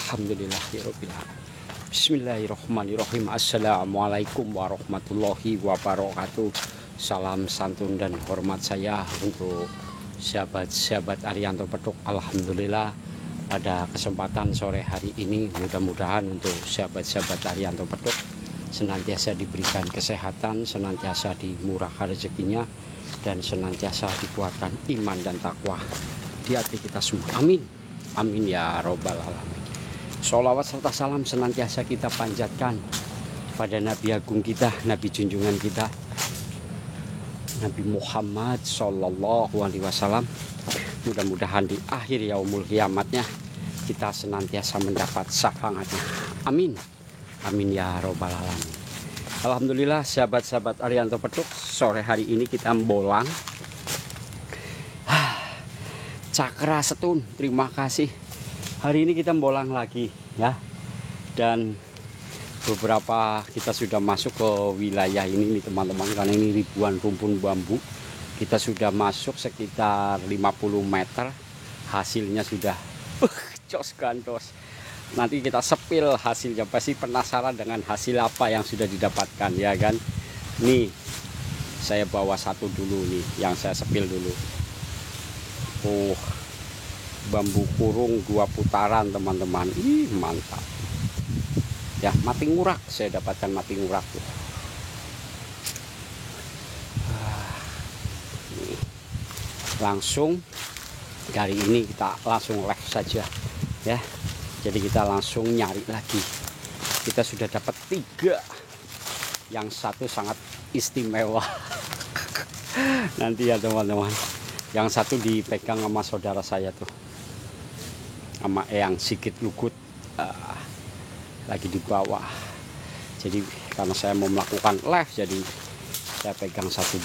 Alhamdulillahirabbil alamin. Bismillahirrahmanirrahim. Assalamualaikum warahmatullahi wabarakatuh. Salam santun dan hormat saya untuk sahabat-sahabat Arianto Petuk. Alhamdulillah pada kesempatan sore hari ini mudah-mudahan untuk sahabat-sahabat Arianto Petuk senantiasa diberikan kesehatan, senantiasa dimurahkan rezekinya, dan senantiasa dikuatkan iman dan takwa di hati kita semua. Amin. Amin ya robbal alamin. Sholawat serta salam senantiasa kita panjatkan pada Nabi Agung kita, Nabi junjungan kita, Nabi Muhammad Sallallahu Alaihi Wasallam. Mudah-mudahan di akhir yaumul kiamatnya kita senantiasa mendapat syafaatnya. Amin. Amin ya robbal alamin. Alhamdulillah sahabat-sahabat Arianto Petuk, sore hari ini kita bolang Cakra Setun. Terima kasih. Hari ini kita bolang lagi ya. Dan beberapa kita sudah masuk ke wilayah ini nih teman-teman, karena ini ribuan rumpun bambu. Kita sudah masuk sekitar 50 meter. Hasilnya sudah jos gantos. Nanti kita sepil hasilnya, pasti penasaran dengan hasil apa yang sudah didapatkan ya kan. Nih saya bawa satu dulu nih yang saya sepil dulu. Bambu kurung 2 putaran teman-teman. Ih mantap ya, mati ngurak. Saya dapatkan mati ngurak tuh. Langsung hari ini kita langsung live saja ya. Jadi kita langsung nyari lagi. Kita sudah dapat 3. Yang satu sangat istimewa. Nanti ya teman-teman. Yang satu dipegang sama saudara saya tuh, sama Eyang Sigit Lugut, lagi di bawah. Jadi karena saya mau melakukan live, jadi saya pegang satu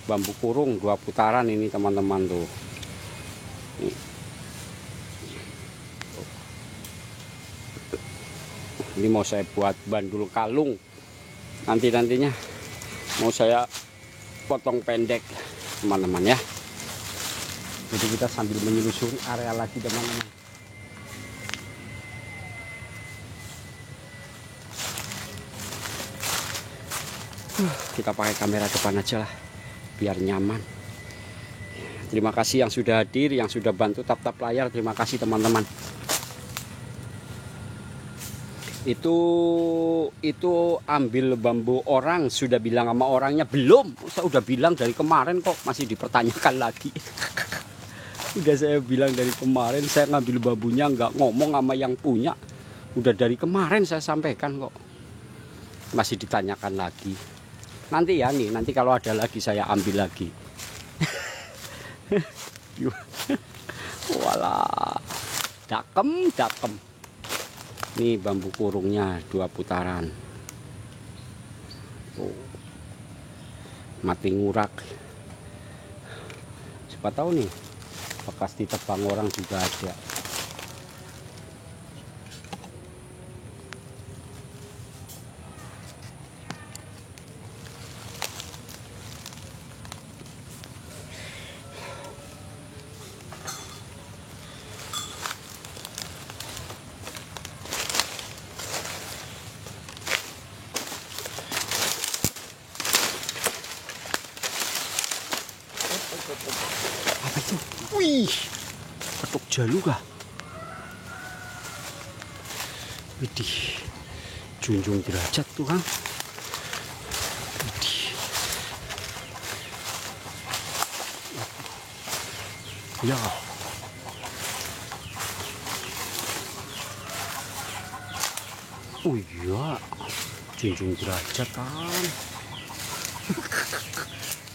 bambu kurung 2 putaran ini teman-teman tuh. Ini mau saya buat bandul kalung. Nantinya mau saya potong pendek teman-teman ya. Jadi kita sambil menyelusuri area lagi teman-teman. Kita pakai kamera depan aja lah biar nyaman. Terima kasih yang sudah hadir, yang sudah bantu tap-tap layar. Terima kasih teman-teman. Itu ambil bambu orang, sudah bilang sama orangnya belum? Saya udah bilang dari kemarin kok masih dipertanyakan lagi. Udah saya bilang dari kemarin, saya ngambil bambunya nggak ngomong sama yang punya. Udah dari kemarin saya sampaikan kok. Masih ditanyakan lagi. Nanti ya nih, nanti kalau ada lagi saya ambil lagi. Walah, dakem. Ini bambu kurungnya 2 putaran. Mati ngurak. Siapa tahu nih bekas ditebang orang juga ada. Apa itu? Wih, petuk jalu kah? Widih, junjung derajat tuh kan. Widih. Ya. Oh iya, junjung derajat kan.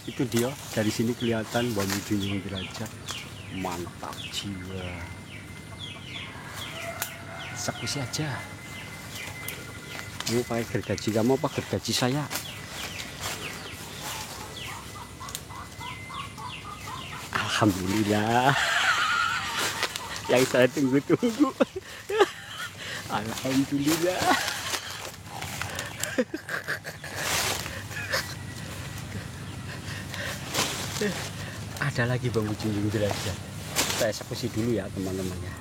Itu dia, dari sini kelihatan bambu junjung derajat. Mantap jiwa. Eksekusi aja. Kamu pakai gergaji kamu apa gergaji saya? Alhamdulillah. Yang saya tunggu-tunggu. Alhamdulillah. Ada lagi bambu junjung derajat. Saya eksekusi dulu ya teman-teman ya.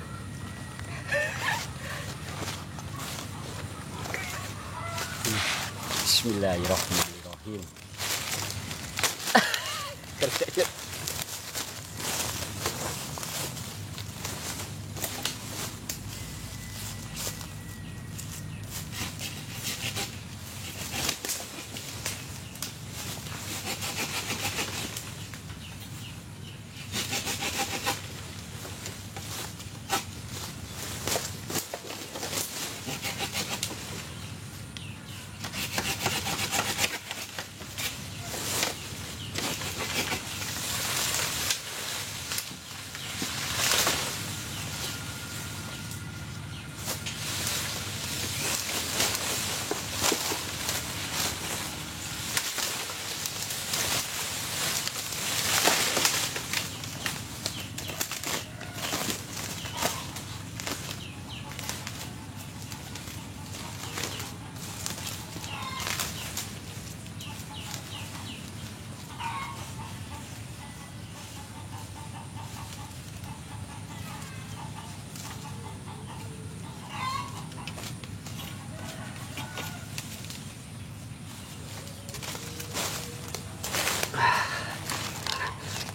Bismillahirrahmanirrahim. Kerja.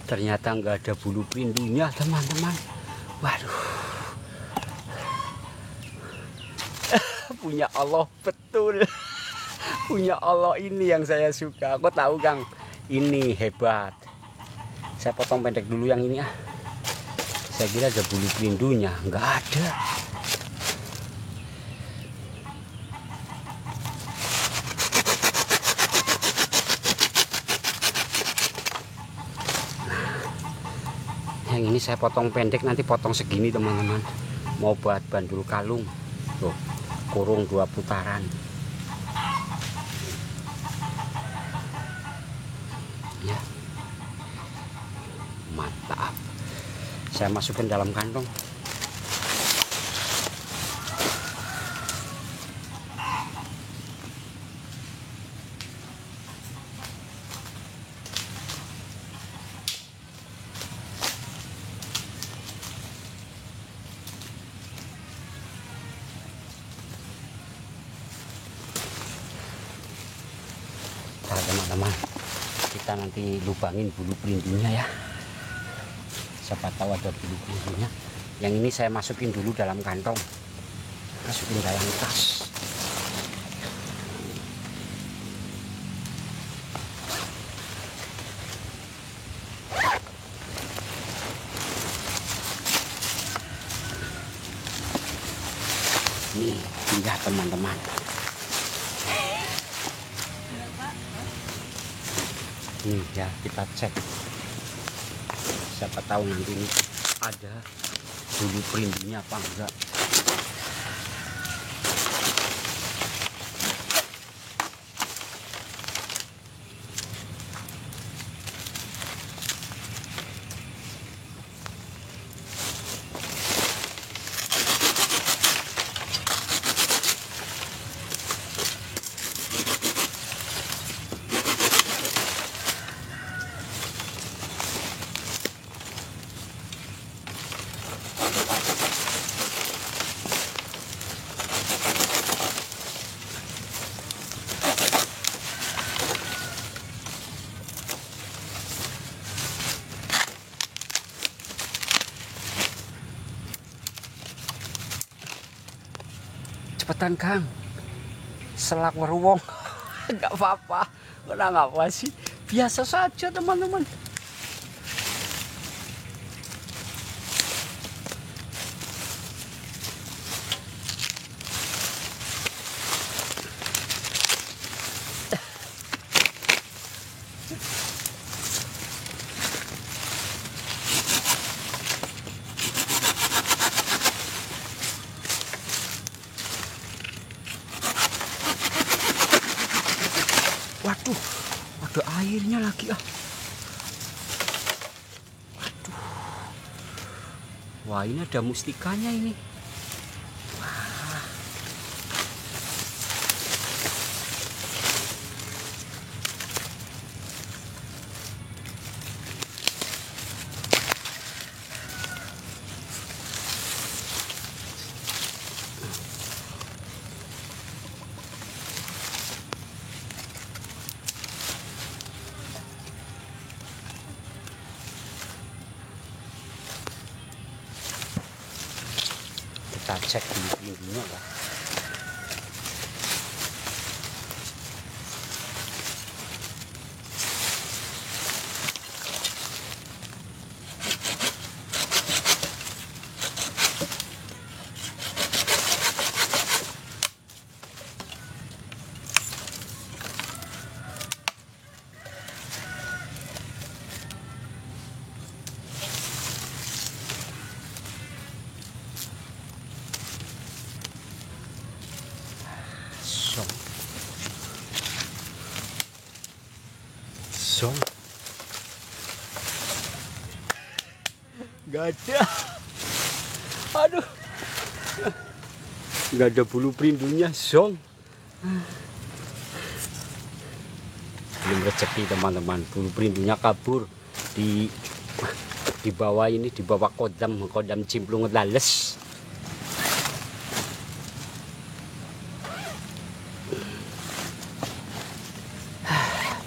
Ternyata nggak ada bulu perindunya, teman-teman. Waduh. Punya Allah betul. Punya Allah ini yang saya suka. Aku tahu, Kang, ini hebat. Saya potong pendek dulu yang ini. Saya kira ada bulu perindunya, nggak ada. Yang ini saya potong pendek, nanti potong segini, teman-teman. Mau buat bandul kalung. Tuh, kurung 2 putaran. Ya. Mantap. Saya masukin dalam kantong. Teman-teman, kita nanti lubangin bulu perindunya ya. Siapa tahu ada bulu perindunya. Yang ini saya masukin dulu dalam kantong, masukin dalam tas. Nih, lihat teman-teman. Nih ya, kita cek. Siapa tahu nanti ini ada bulu perindunya apa enggak. Cepetan, Kang. Selak weruwong. Enggak apa-apa. Enggak apa sih. Biasa saja, teman-teman. Waduh, ada airnya lagi. Waduh. Wah, ini ada mustikanya ini. Wah. kita cek dulu pelindungnya ya. Song. Gak ada. Aduh. Gak ada bulu perindunya, Song. Belum rezeki teman-teman. Bulu perindunya kabur di bawah ini, di bawah kodam cimplung lales.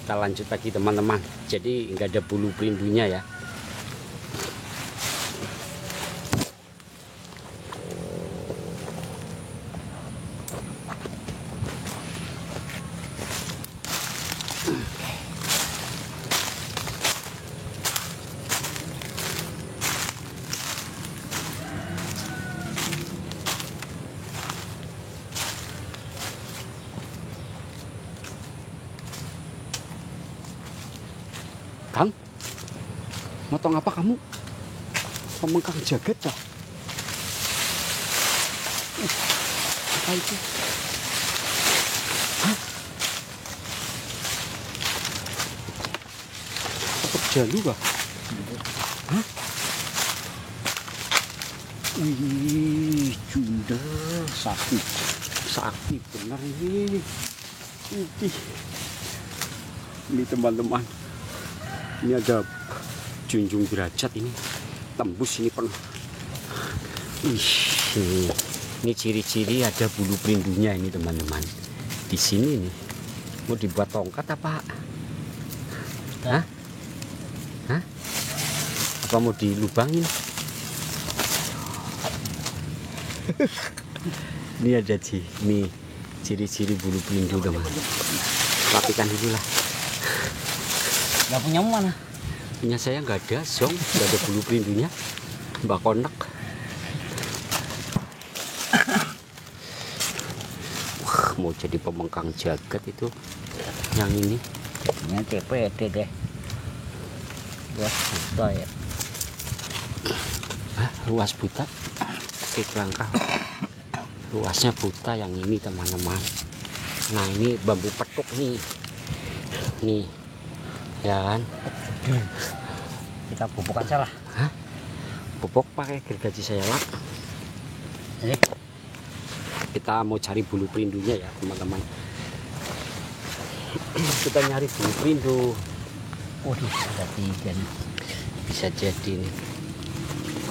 Kita lanjut lagi teman-teman. Jadi nggak ada bulu perindunya ya. Kang, motong apa kamu? Pemengkang jagat dah. Apa itu? Hah? Jalu kah? Hah? Wih, Junda, sakit benar ini. Ini teman-teman. Ini ada junjung derajat ini, tembus ini pernah. Ini ciri-ciri ada bulu perindunya ini teman-teman. Di sini nih, mau dibuat tongkat apa? Hah? Hah? Apa mau dilubangin? Ini ada ini ciri-ciri bulu perindu teman. Rapikan dulu lah. Gak punya mana? Punya saya nggak ada, Song. Nggak ada bulu perindunya. Mbak Konek. Wah, mau jadi pemengkang jagat itu. Yang ini. Ini CPD deh. Luas buta ya. Hah, luas buta? Oke, langkah. Luasnya buta yang ini teman-teman. Nah ini bambu petuk nih. Nih. Ya kan? Kita pupuk aja lah. Hah? Pupuk pakai gergaji saya lah. Ini Kita mau cari bulu perindunya ya teman-teman. Kita nyari bulu perindu. waduh, ada 3 nih. Bisa jadi nih.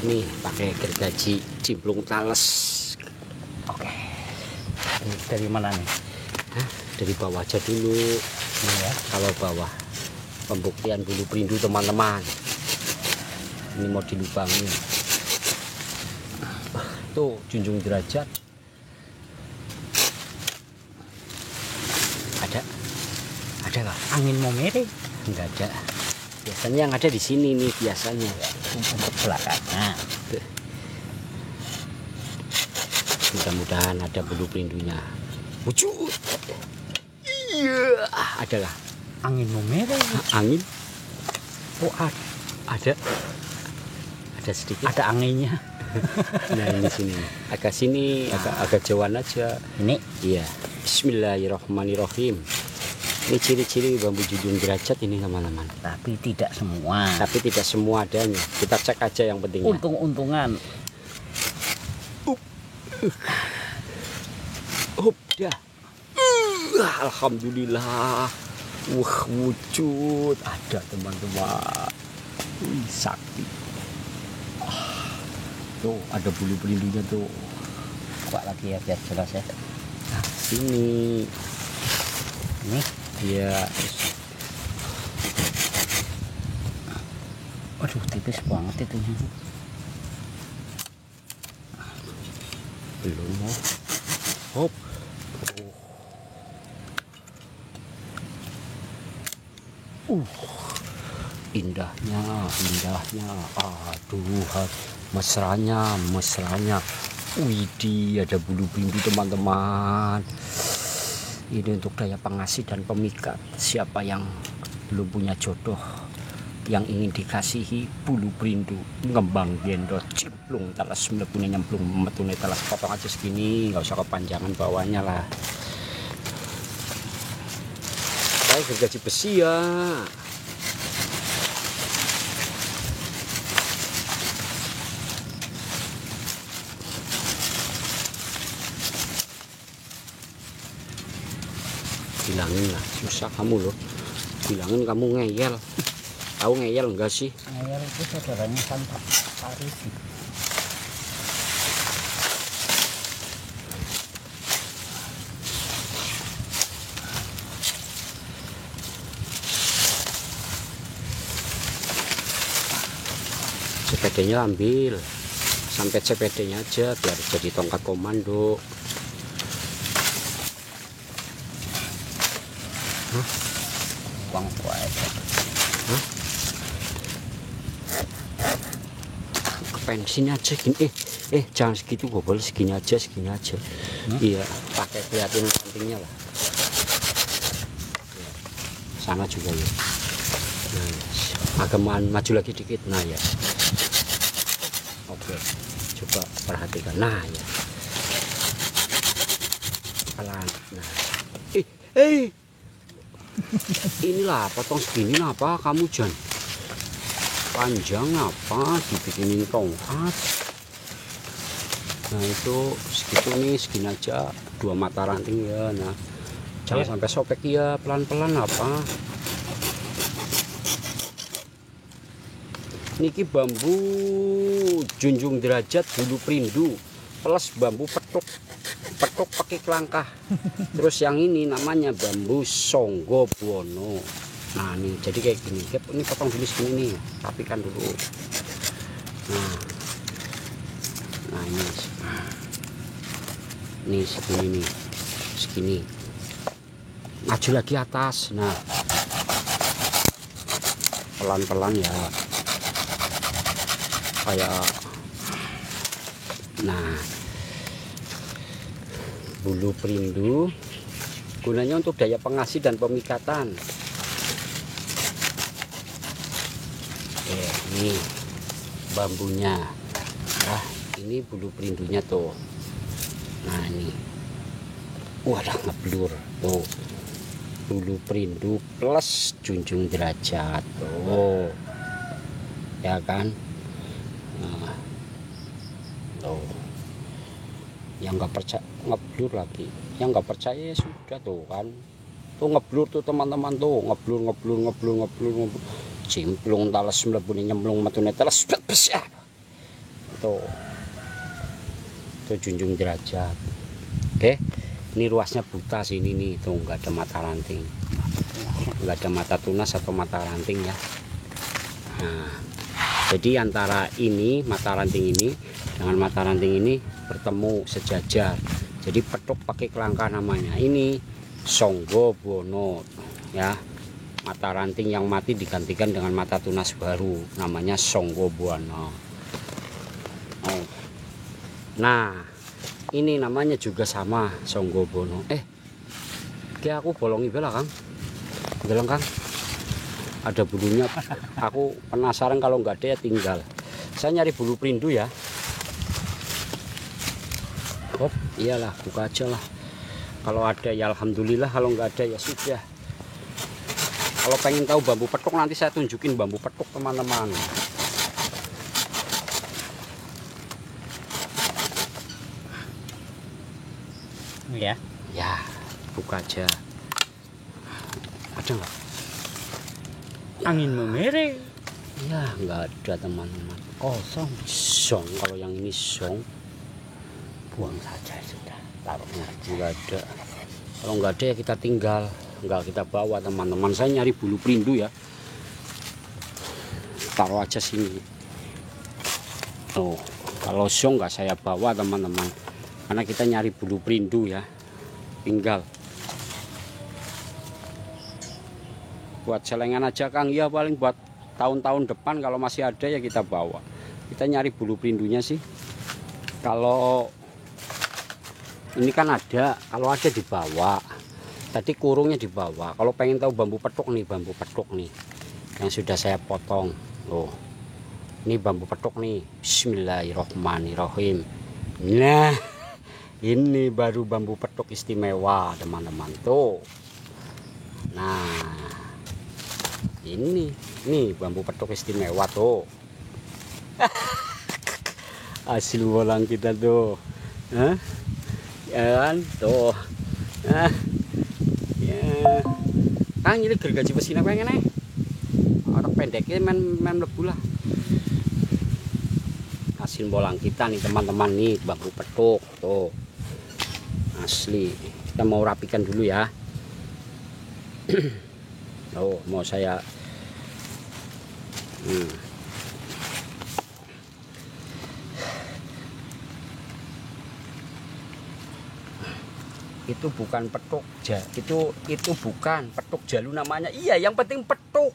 Nih pakai gergaji cimplung tales. Oke. Ini dari mana nih? Hah? Dari bawah aja dulu. Ini ya. Kalau bawah pembuktian bulu perindu teman-teman. Ini mau dilubangin. Tuh junjung derajat. Ada nggak? Angin mau miring. Nggak ada. Biasanya yang ada di sini nih biasanya. Untuk belakangnya. Mudah-mudahan ada bulu perindunya. Wujud. Iya, ada lah. Angin mau miring. Angin. Oh, ada sedikit. Ada anginnya. Nah ini sini, agak sini, agak jauhan aja. Ini. Iya. Bismillahirrahmanirrahim. Ini ciri-ciri bambu junjung derajat ini teman-teman. Tapi tidak semua. Tapi tidak semua adanya. Kita cek aja yang pentingnya. Untung-untungan. Dah. Alhamdulillah. Wah, wujud ada teman-teman. Sakti. Tuh ada bulu perindunya tuh. Buka lagi ya biar jelas ya. Nah, sini. Ini. Iya. Aduh, tipis banget itu. belum mau. Hop. Indahnya, aduh, mesranya. Widih, ada bulu brindu teman-teman. Ini untuk daya pengasih dan pemikat. Siapa yang belum punya jodoh, yang ingin dikasihi bulu brindu, ngembang gendot, cimplung, talas punya nyemplung, metune talas, potong aja segini, nggak usah kepanjangan bawahnya lah. Saya gergaji besi ya. Bilangin lah, susah kamu loh. Bilangin kamu ngeyel. Tahu ngeyel enggak sih? Ngeyel itu saudaranya Santa Parisi. CPD-nya ambil sampai CPD-nya aja biar jadi tongkat komando. Uang tua aja. Ke pensin aja gini. Jangan segitu, boleh segini aja. Iya, pakai liatin sampingnya lah. Sana juga ya. Nah, agak maju lagi dikit. Nah ya. Oke, coba perhatikan. Nah ya. Pelan. Nah. Inilah potong segini apa kamu Jan? Panjang apa dibikinin tongkat? Nah itu segitu nih, segini aja, 2 mata ranting ya. Nah jangan sampai sobek ya, pelan-pelan apa. Niki bambu junjung derajat bulu perindu plus bambu petuk pakai kelangkah. Terus yang ini namanya bambu Songgo Buwono. Nah nih jadi kayak gini. Ini potong dulu segini nih, rapikan dulu. Nah ini segini nih, segini. Maju lagi atas. Nah pelan-pelan ya. Kayak nah bulu perindu gunanya untuk daya pengasih dan pemikatan. Ini bambunya. Nah ini bulu perindunya tuh. Nah ini ada ngeblur tuh, bulu perindu plus junjung derajat tuh ya kan. Nah, tuh yang nggak percaya ngeblur lagi, yang nggak percaya ya sudah tuh kan, tuh ngeblur tuh teman-teman, tuh ngeblur cimplung talas mlebune nyemplung metune talas ya tuh junjung derajat. Oke, ini ruasnya buta sini nih, tuh nggak ada mata ranting, nggak ada mata tunas atau mata ranting ya. Nah jadi antara ini mata ranting ini dengan mata ranting ini bertemu sejajar, jadi petuk pakai kelangkah namanya. Ini Songgo Buwono ya, mata ranting yang mati digantikan dengan mata tunas baru, namanya Songgo Buwono. Nah ini namanya juga sama Songgo Buwono. Kayak aku bolongi bela Kang, geleng Kang, ada bulunya. Aku penasaran, kalau nggak ada ya tinggal. Saya nyari bulu perindu ya. Iyalah, buka aja lah. Kalau ada ya alhamdulillah, kalau nggak ada ya sudah. Kalau pengen tahu bambu petuk nanti saya tunjukin bambu petuk teman-teman. Ya. Ya, buka aja. Ada nggak? Angin memereng. Ya nggak ada teman-teman. Kosong. Song, kalau yang ini song, buang saja sudah, taruhnya nggak ada. Kalau nggak ada ya kita tinggal, nggak kita bawa teman-teman. Saya nyari bulu perindu ya, taruh aja sini. Kalau song nggak saya bawa teman-teman, karena kita nyari bulu perindu ya, tinggal buat celengan aja Kang. Ya paling buat tahun-tahun depan kalau masih ada ya kita bawa. Kita nyari bulu perindunya sih, kalau ini kan ada, kalau ada dibawa. Tadi kurungnya dibawa. Kalau pengen tahu bambu petuk nih, bambu petuk nih yang sudah saya potong. Oh, ini bambu petuk nih. Bismillahirrohmanirrohim. Nah, ini baru bambu petuk istimewa teman-teman tuh. Nah, ini bambu petuk istimewa tuh. Hasil bolang kita tuh. Hah? Ya kan tuh. Nah, ya. Kang ini gergaji mesin apa yang ini? Orang pendeknya main lebu lah. Hasil bolang kita nih teman-teman, nih bambu petuk tuh. Asli. Kita mau rapikan dulu ya. Oh, mau saya itu bukan petuk itu bukan petuk jalu namanya. Iya, yang penting petuk,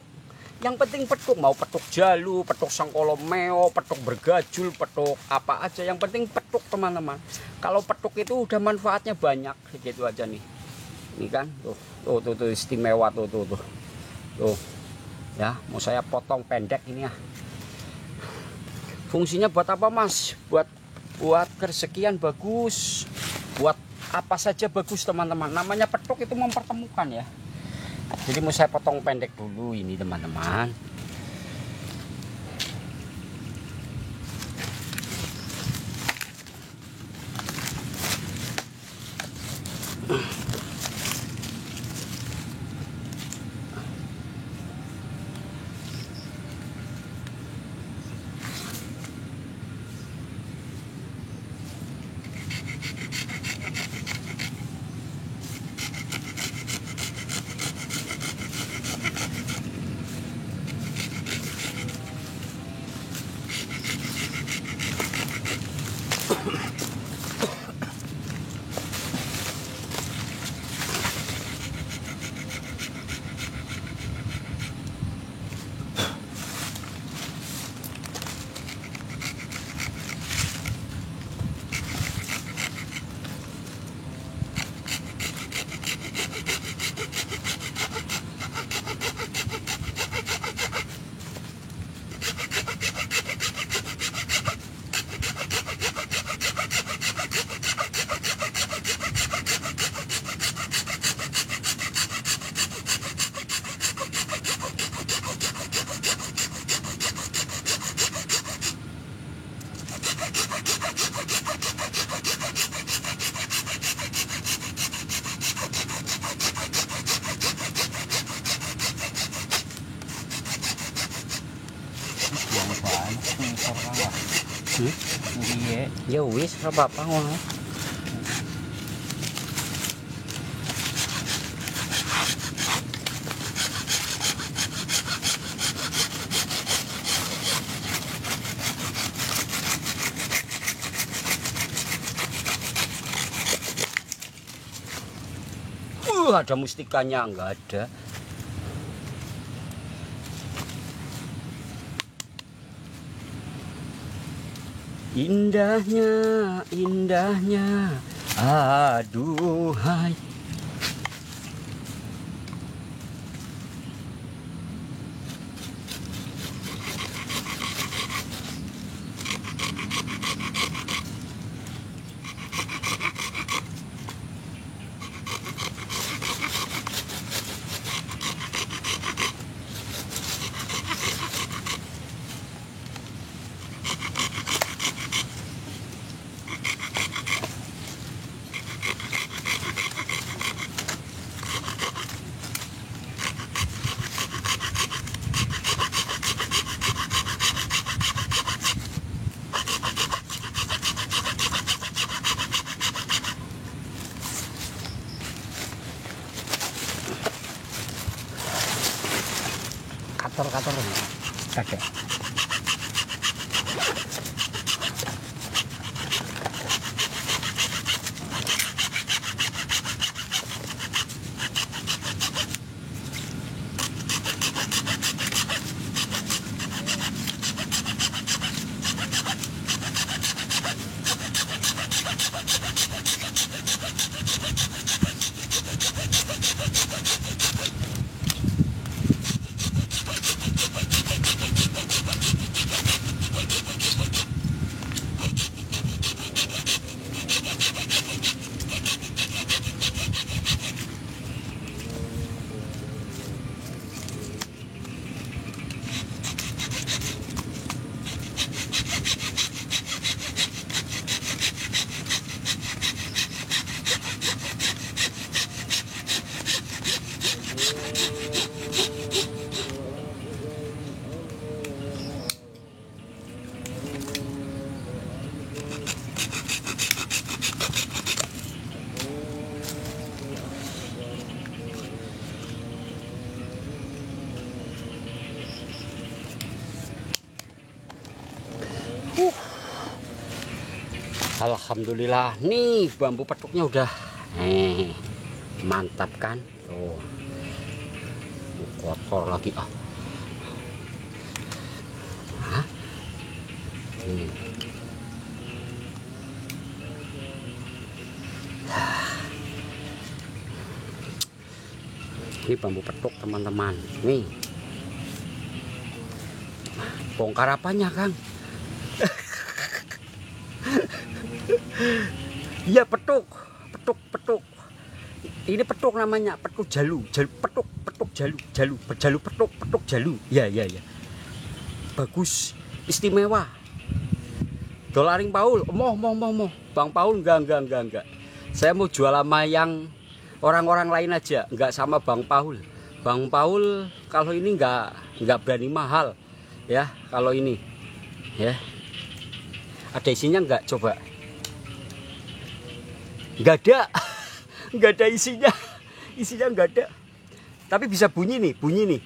mau petuk jalu, petuk sangkolomeo, petuk bergajul, petuk apa aja, yang penting petuk teman-teman. Kalau petuk itu udah manfaatnya banyak, gitu aja nih. Ini kan tuh istimewa tuh ya. Mau saya potong pendek ini ya. Fungsinya buat apa Mas? Buat keresekian bagus, buat apa saja bagus teman-teman. Namanya petuk itu mempertemukan ya. Jadi mau saya potong pendek dulu ini teman-teman. Iya. Ya wis ora apa-apa ngono. Ada mustikanya enggak ada. Indahnya, aduhai. Kator kakek. Alhamdulillah nih bambu petuknya udah mantap kan tuh. Kotor lagi ah. Hah? Ini bambu petuk teman-teman. Nih bongkar apanya Kang? Iya petuk. Ini petuk namanya, petuk jalu, petuk jalu. Ya. Bagus, istimewa. Dolaring Paul, moh. Bang Paul enggak. Saya mau jual sama yang orang-orang lain aja, enggak sama Bang Paul. Bang Paul kalau ini enggak berani mahal. Ya, kalau ini. Ya. Ada isinya enggak? Coba. Enggak ada isinya enggak ada, tapi bisa bunyi nih bunyi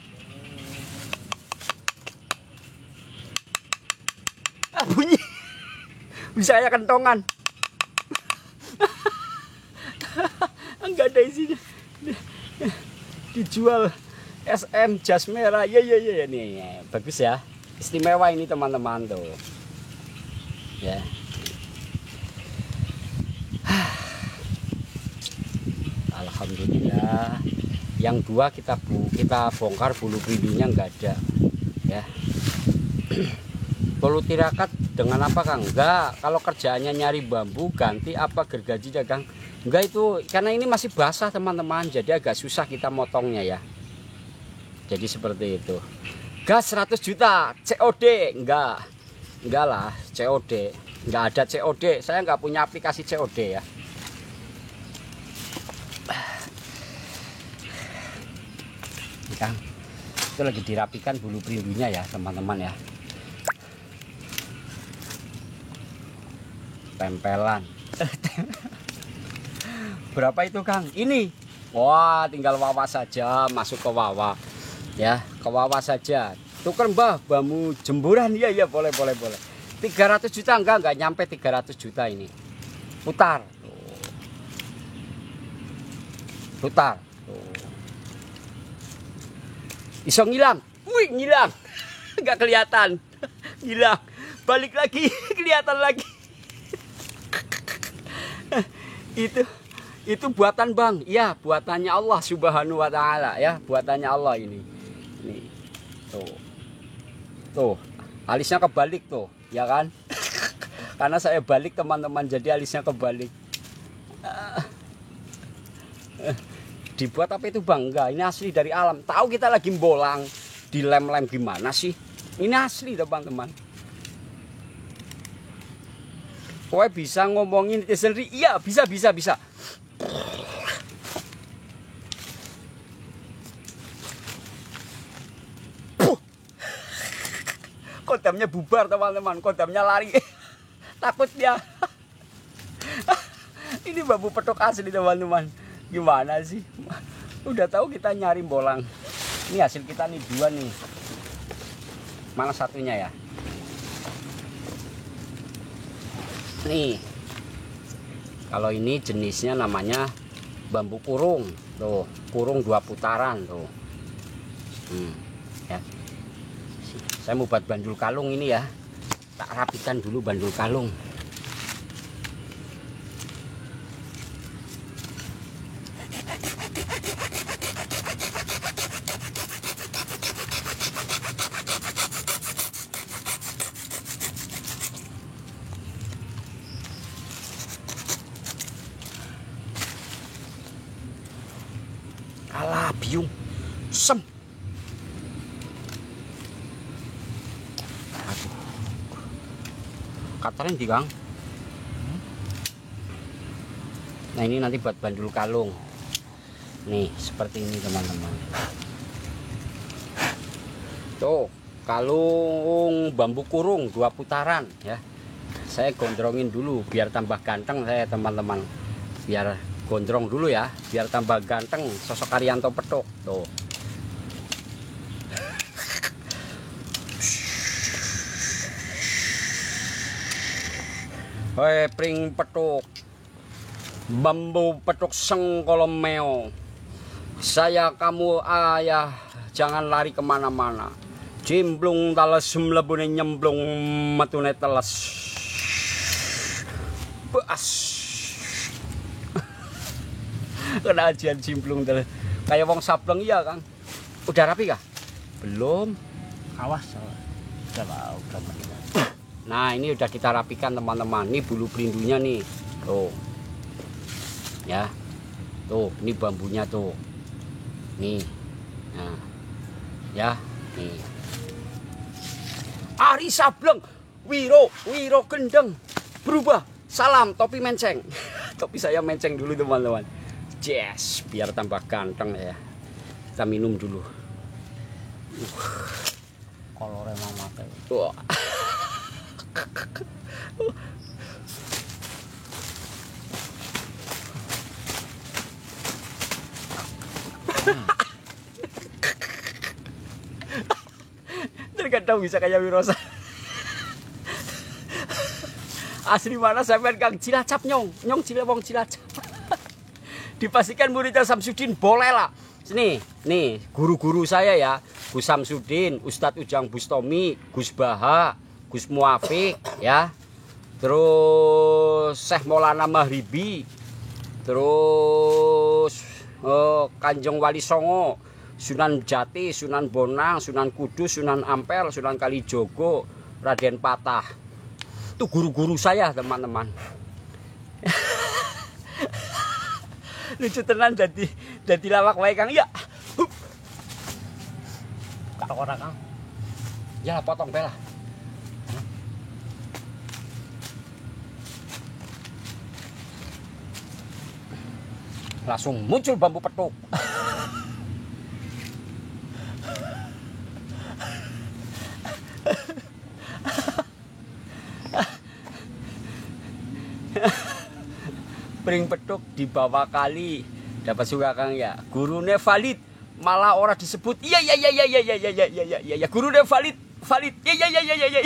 bisa kayak kentongan. Enggak ada isinya, dijual SM jas merah. Ya nih bagus ya, istimewa ini teman-teman tuh ya. Alhamdulillah yang dua kita bongkar, bulu perindunya enggak ada ya. Perlu tirakat dengan apa Kang? Enggak, kalau kerjaannya nyari bambu ganti apa gergajinya Kang? Enggak, itu karena ini masih basah teman-teman, jadi agak susah kita motongnya ya. Jadi seperti itu. Gas 100 juta COD enggak lah, COD enggak ada COD, saya enggak punya aplikasi COD ya. Kang, itu lagi dirapikan bulu perindunya ya teman-teman ya. Tempelan. Berapa itu Kang? Ini. Wah, tinggal wawa saja, masuk ke wawa. Ya, ke wawa saja. Tuker Mbah, bambu jemburan. Iya, boleh. 300 juta enggak nyampe 300 juta ini. Putar. Putar. Iso ngilang. Wih, ngilang. Enggak kelihatan. Ngilang. Balik lagi, kelihatan lagi. Itu buatan Bang. Iya, buatannya Allah Subhanahu wa taala ya, buatannya Allah ini. Nih. Tuh. Alisnya kebalik tuh, ya kan? Karena saya balik teman-teman, jadi alisnya kebalik. Dibuat apa itu Bang? Enggak, ini asli dari alam. Tahu kita lagi bolang, dilem-lem gimana sih? Ini asli teman-teman. Kowe bisa ngomongin sendiri? Iya, bisa. Kodamnya bubar teman-teman, kodamnya lari. Takut dia. Ini bambu petuk asli teman-teman. Gimana sih? Udah tahu kita nyari bolang. Ini hasil kita nih 2 nih. Mana satunya ya? Nih. Kalau ini jenisnya namanya bambu kurung. Tuh, kurung 2 putaran tuh. Ya. Saya mau buat bandul kalung ini ya. Tak rapikan dulu bandul kalung. Alah, biung. Sem. Aduh. Katarin di Kang. Nah, ini nanti buat bandul kalung. Nih, seperti ini teman-teman. Tuh, kalung bambu kurung 2 putaran ya. Saya gondrongin dulu biar tambah ganteng saya teman-teman. Biar gondrong dulu ya, biar tambah ganteng sosok Arianto Petuk tuh. Hei pring petuk, bambu petuk sengkolomeo. Saya kamu ayah, jangan lari kemana-mana. Cimplung tales mlebune nyemplung metune teles. Bas. Kena ajian cimplung teles. Kayak wong sableng iya, Kang. Udah rapi kah? Belum. Awas. Udah mati. Nah, ini udah kita rapikan teman-teman. Ini bulu perindunya nih. Tuh. Ya. Tuh, ini bambunya tuh. Nih. Nah. Ya, nih. Ari Sableng, Wiro Gendeng. Berubah. Salam topi menceng. Topi saya menceng dulu teman-teman. Yes, biar tambah ganteng ya. Kita minum dulu. Kolore mau mati. Wah. Terkadang bisa kayak Wirosa. Asli mana sampean Kang Cilacap nyong Cilewong Cilacap. Dipastikan muridnya Samsudin boleh lah. Sini, nih guru-guru saya ya, Gus Samsudin, Ustadz Ujang Bustomi, Gus Baha, Gus Muafik ya. Terus Syekh Maulana Mahribi. Terus Kanjeng Wali Songo, Sunan Jati, Sunan Bonang, Sunan Kudus, Sunan Ampel, Sunan Kalijogo, Raden Patah. Itu guru-guru saya teman-teman. Lucu tenan jadi lawak wae Kang ya. Kak ora Kang. Ya potong bela. Langsung muncul bambu petuk. Pring petuk di bawah kali dapat suka Kang ya. Gurune valid malah orang disebut iya gurune valid iya.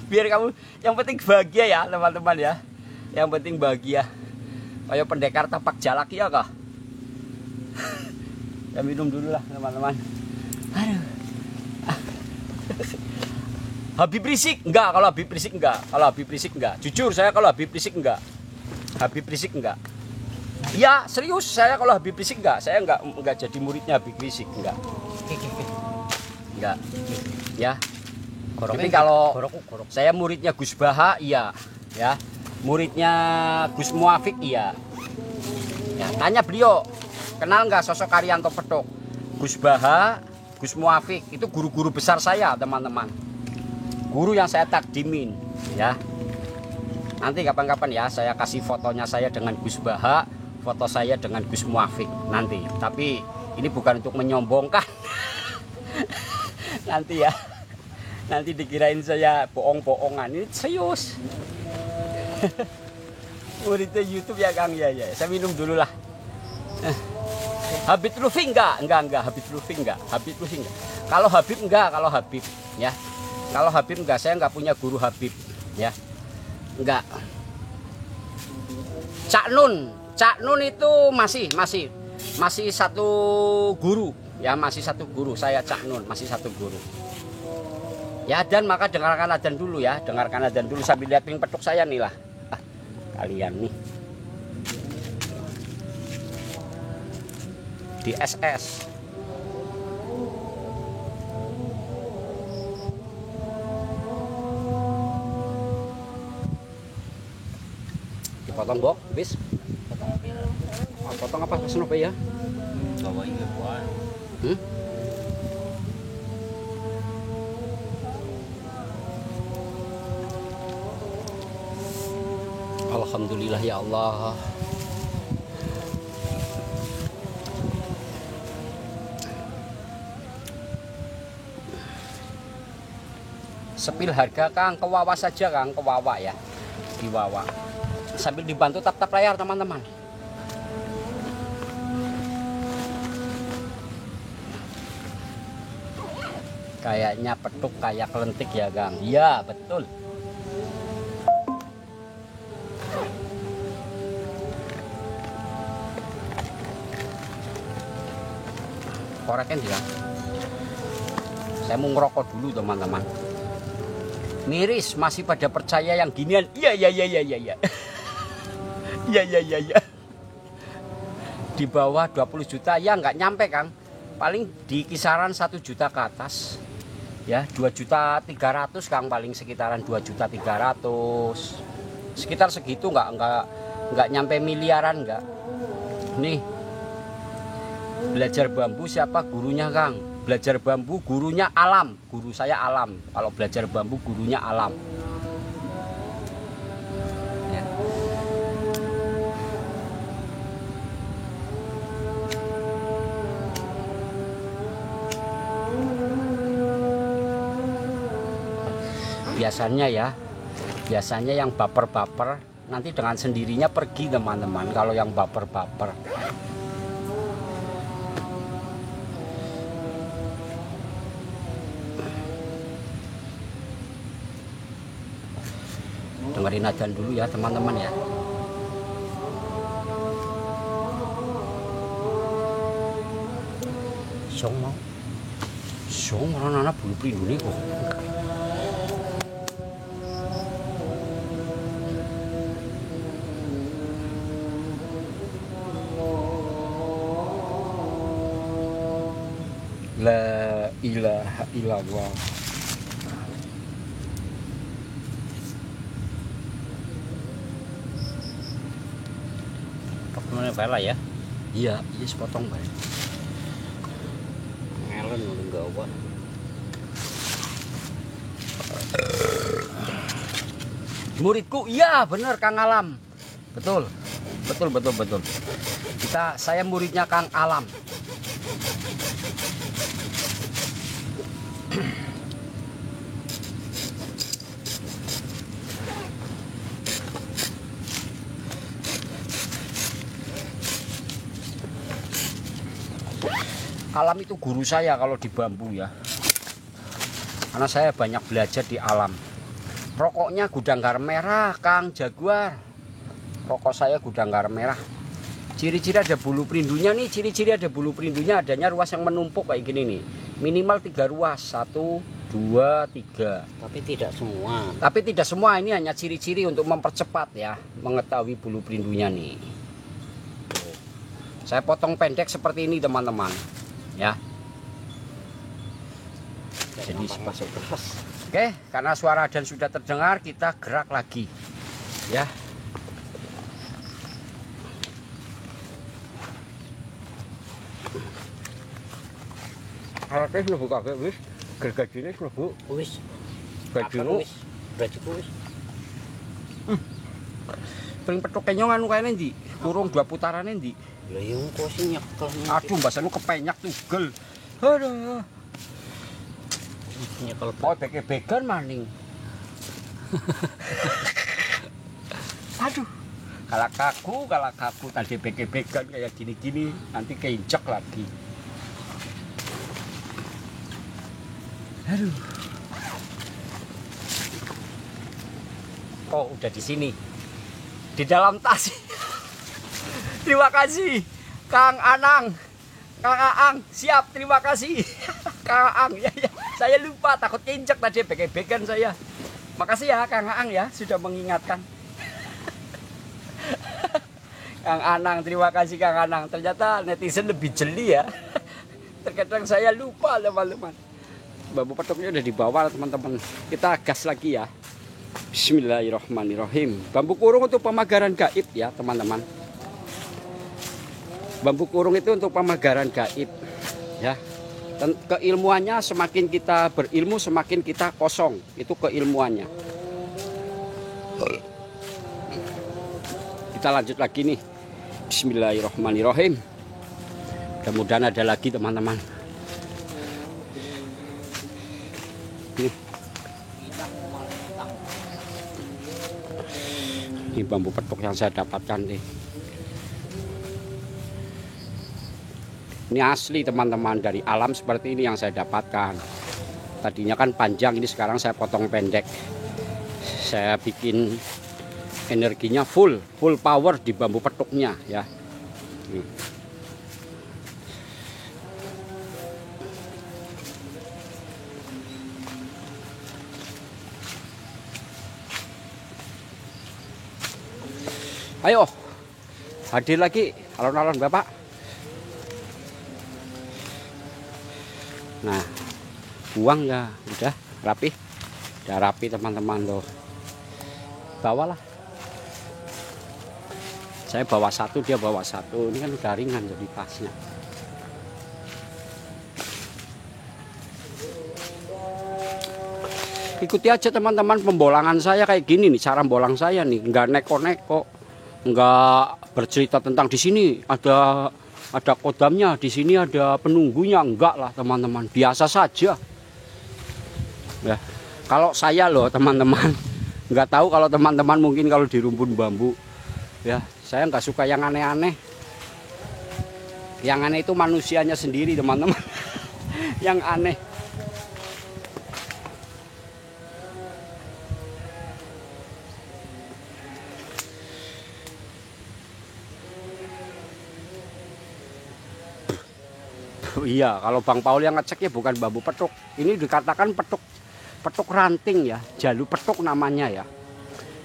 Biar kamu yang penting bahagia ya teman-teman ya. Yang penting bahagia. Kayak pendekar tapak jalak ya kah? Ya minum dulu lah teman-teman. Aduh. Habib Rizik enggak, kalau Habib Rizik enggak. Kalau Habib Rizik enggak. Jujur saya kalau Habib Rizik enggak. Habib Rizik enggak. Ya serius saya kalau Habib Rizik enggak. Saya enggak jadi muridnya Habib Rizik enggak. Enggak. Ya. Tapi kalau saya muridnya Gus Baha iya ya. Muridnya Gus Muafik iya. Ya, tanya beliau, kenal nggak sosok Arianto Petuk? Gus Baha, Gus Muafik itu guru-guru besar saya teman-teman. Guru yang saya takdimin ya. Nanti kapan-kapan ya saya kasih fotonya saya dengan Gus Baha, foto saya dengan Gus Muafik nanti. Tapi ini bukan untuk menyombongkan. Nanti ya. Nanti dikirain saya bohong-bohongan. Ini serius. Muridnya YouTube ya Kang ya. Saya minum dulu lah. Habib Lufi enggak Habib Lufi enggak. Kalau Habib enggak, ya. Kalau Habib enggak, saya enggak punya guru Habib ya. Enggak. Cak Nun itu masih satu guru ya, masih satu guru. Saya Cak Nun masih satu guru. Ya dan maka dengarkan adzan dulu ya, dengarkan adzan dulu sambil lihat ping petuk saya nih lah. Kalian nih di SS dipotong bok bis potong apa senope ya Alhamdulillah ya Allah. Sepil harga Kang, kewawa saja Kang, kewawa ya. Diwawa. Sambil dibantu tap-tap layar teman-teman. Kayaknya petuk kayak kelentik ya Kang. Iya betul. Koreknya dia. Saya mau ngerokok dulu teman-teman. Miris masih pada percaya yang ginian. Iya. Iya. Di bawah 20 juta ya nggak nyampe Kang. Paling di kisaran 1 juta ke atas. Ya 2.300.000 Kang, paling sekitaran 2.300.000. Sekitar segitu nggak nyampe miliaran nggak. Nih. Belajar bambu siapa gurunya Kang? Belajar bambu gurunya Alam. Guru saya Alam. Kalau belajar bambu gurunya Alam. Ya. Biasanya yang baper-baper nanti dengan sendirinya pergi teman-teman. Kalau yang baper-baper. Dengerin adzan dulu ya teman-teman ya. Song orang anak bulu pelindung kok. La ilaha illallah. Mana pala ya? Iya, sepotong bae. Ngelen enggak apa. Muridku, iya bener Kang Alam. Betul. Saya muridnya Kang Alam. Alam itu guru saya kalau di bambu ya. Karena saya banyak belajar di Alam. Rokoknya gudang garam merah, Kang Jaguar. Rokok saya gudang garam merah. Ciri-ciri ada bulu perindunya nih, ciri-ciri ada bulu perindunya adanya ruas yang menumpuk kayak gini nih. Minimal 3 ruas, 1, 2, 3. Tapi tidak semua. Tapi tidak semua, ini hanya ciri-ciri untuk mempercepat ya, mengetahui bulu perindunya nih. Tuh. Saya potong pendek seperti ini teman-teman. Ya. Jadi masuk terus. Oke, karena suara adzan sudah terdengar, kita gerak lagi. Ya. Alatnya sudah buka wis, gergajinya sudah bu. Wis. Bajumu. Bajuku wis. Pring petuk kenyong anu kayaknya ndi? Kurung 2 putaran ndi? Lah yo kok sing nyekel. Aduh, bahasa lu kepenyak tugel. Aduh. Nyekel. Oh, beke-bekan maning. Aduh. Kalau kaku tadi beke-bekan kayak gini-gini, nanti keinjek lagi. Aduh. Oh, udah di sini. Di dalam tas. Terima kasih Kang Anang. Kang Aang, siap, terima kasih. Kang Aang, ya. Saya lupa, takut injek tadi beke-bekan saya. Makasih ya Kang Aang ya sudah mengingatkan. Kang Anang, terima kasih Kang Anang. Ternyata netizen lebih jeli ya. Terkadang saya lupa teman-teman. Bambu petuknya udah dibawa teman-teman. Kita gas lagi ya. Bismillahirrahmanirrahim. Bambu kurung untuk pemagaran gaib ya teman-teman. Bambu kurung itu untuk pemagaran gaib ya. Dan keilmuannya semakin kita berilmu semakin kita kosong. Itu keilmuannya. Kita lanjut lagi nih. Bismillahirrahmanirrahim. Mudah-mudahan ada lagi teman-teman. Ini bambu petuk yang saya dapatkan nih. Ini asli teman-teman, dari alam seperti ini yang saya dapatkan. Tadinya kan panjang, ini sekarang saya potong pendek. Saya bikin energinya full power di bambu petuknya ya. Ayo, hadir lagi alon-alon Bapak. Nah, buang ya, udah rapi. Udah rapi teman-teman loh. Bawalah. Saya bawa satu, dia bawa satu. Ini kan udah ringan jadi pasnya. Ikuti aja teman-teman pembolangan saya kayak gini nih, cara bolang saya nih, nggak neko-neko, nggak bercerita tentang di sini ada kodamnya, di sini ada penunggunya, enggak lah teman-teman, biasa saja. Ya, kalau saya loh teman-teman, nggak tahu kalau teman-teman mungkin kalau di rumpun bambu, ya saya nggak suka yang aneh-aneh. Yang aneh itu manusianya sendiri teman-teman, yang aneh. Iya, kalau Bang Paul yang ngecek ya bukan bambu petuk. Ini dikatakan petuk ranting ya, jalu petuk namanya ya.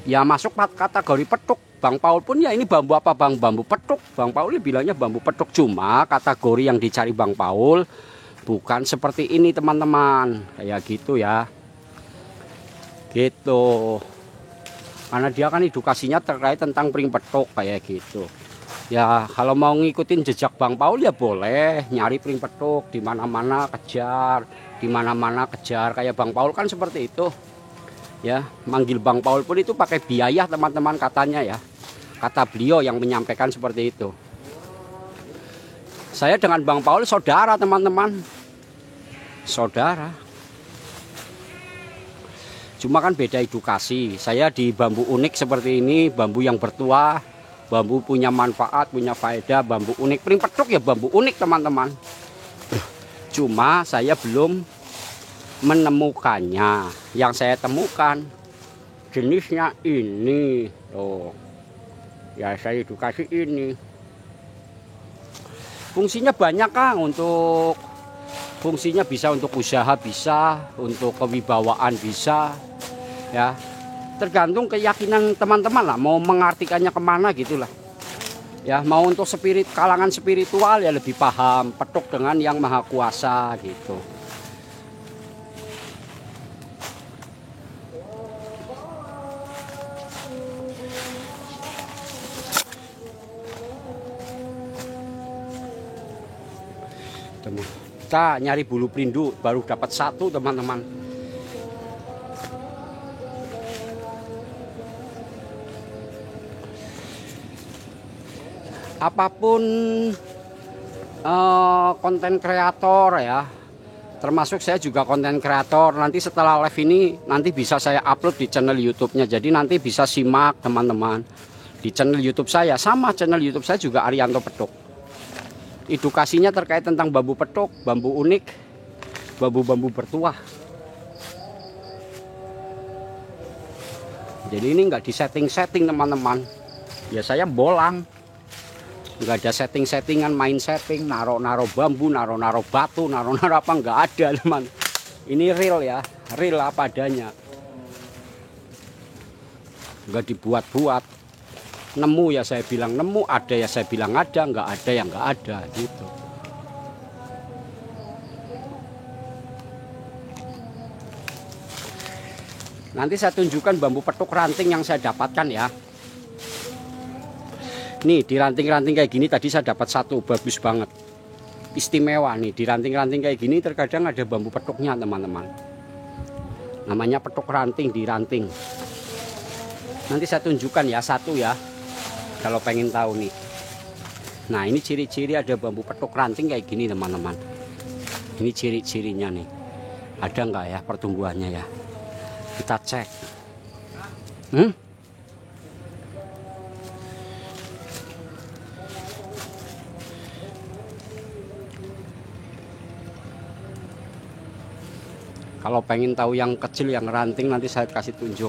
Ya masuk kategori petuk. Bang Paul pun ya ini bambu apa Bang? Bambu petuk. Bang Paul bilangnya bambu petuk, cuma kategori yang dicari Bang Paul bukan seperti ini teman-teman. Kayak gitu ya. Gitu. Karena dia kan edukasinya terkait tentang pring petuk kayak gitu. Ya kalau mau ngikutin jejak Bang Paul ya boleh, nyari pring petuk di mana-mana kejar, di mana-mana kejar kayak Bang Paul kan seperti itu. Ya, manggil Bang Paul pun itu pakai biaya teman-teman katanya ya. Kata beliau yang menyampaikan seperti itu. Saya dengan Bang Paul saudara teman-teman. Saudara. Cuma kan beda edukasi. Saya di bambu unik seperti ini, bambu yang bertuah. Bambu punya manfaat, punya faedah, bambu unik. Pring petuk ya bambu unik teman-teman. Cuma saya belum menemukannya. Yang saya temukan jenisnya ini. Tuh. Ya saya edukasi ini. Fungsinya banyak Kang, untuk fungsinya bisa untuk usaha, bisa untuk kewibawaan, bisa ya. Tergantung keyakinan teman-teman lah, mau mengartikannya kemana gitulah. Ya mau untuk kalangan spiritual ya lebih paham petuk dengan yang maha kuasa gitu. Kita nyari bulu perindu baru dapat satu teman-teman. Apapun konten kreator ya, termasuk saya juga konten kreator. Nanti setelah live ini nanti bisa saya upload di channel YouTube-nya, jadi nanti bisa simak teman-teman di channel YouTube saya. Sama channel YouTube saya juga Arianto Petuk. Edukasinya terkait tentang bambu petuk, bambu unik, bambu-bambu bertuah. Jadi ini nggak di setting-setting teman-teman. Ya saya bolang. Nggak ada setting-settingan, main setting, naro-naro bambu, naro-naro batu, naro-naro apa, nggak ada teman. Ini real ya, real apa adanya. Nggak dibuat-buat. Nemu ya saya bilang nemu, ada ya saya bilang ada, nggak ada ya nggak ada gitu. Nanti saya tunjukkan bambu petuk ranting yang saya dapatkan ya. Nih di ranting-ranting kayak gini tadi saya dapat satu, bagus banget, istimewa nih. Di ranting-ranting kayak gini terkadang ada bambu petuknya teman-teman, namanya petuk ranting di ranting. Nanti saya tunjukkan ya satu ya, kalau pengen tahu nih. Nah ini ciri-ciri ada bambu petuk ranting kayak gini teman-teman. Ini ciri-cirinya nih, ada nggak ya pertumbuhannya ya, kita cek. Kalau pengen tahu yang kecil, yang ranting, nanti saya kasih tunjuk.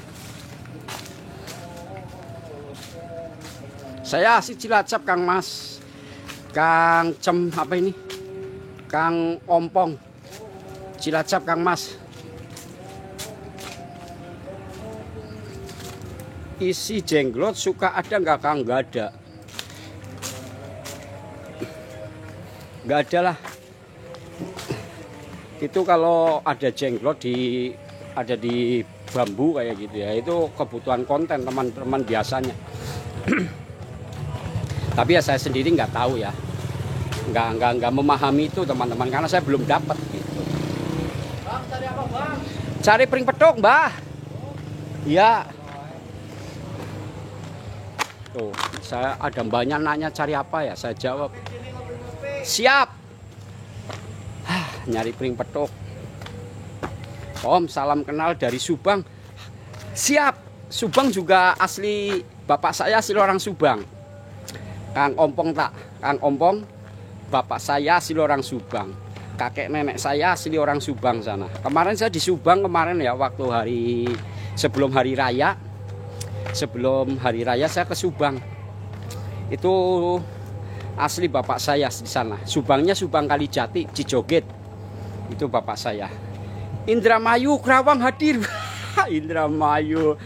Saya si Cilacap Kang Mas, Kang Cem apa ini, Kang Ompong, Cilacap Kang Mas. isi jenglot suka ada nggak Kang? Nggak ada. Nggak ada lah. Itu kalau ada jenglot ada di bambu kayak gitu ya, itu kebutuhan konten teman-teman biasanya. Tapi ya saya sendiri nggak tahu ya, nggak memahami itu teman-teman, karena saya belum dapat gitu. Bang, cari apa bang? Cari pring petuk Mbah. Iya. Tuh, saya ada banyak nanya cari apa ya, saya jawab siap. Nyari pring petuk. Om, salam kenal dari Subang. Siap. Subang juga asli, bapak saya asli orang Subang. Kang Ompong tak? Kang Ompong, bapak saya asli orang Subang. Kakek nenek saya asli orang Subang sana. Kemarin saya di Subang kemarin ya, waktu sebelum hari raya. Sebelum hari raya saya ke Subang. Itu asli bapak saya di sana. Subangnya Subang Kalijati, Cijoget. Itu bapak saya. Indramayu Kerawang hadir. Indramayu.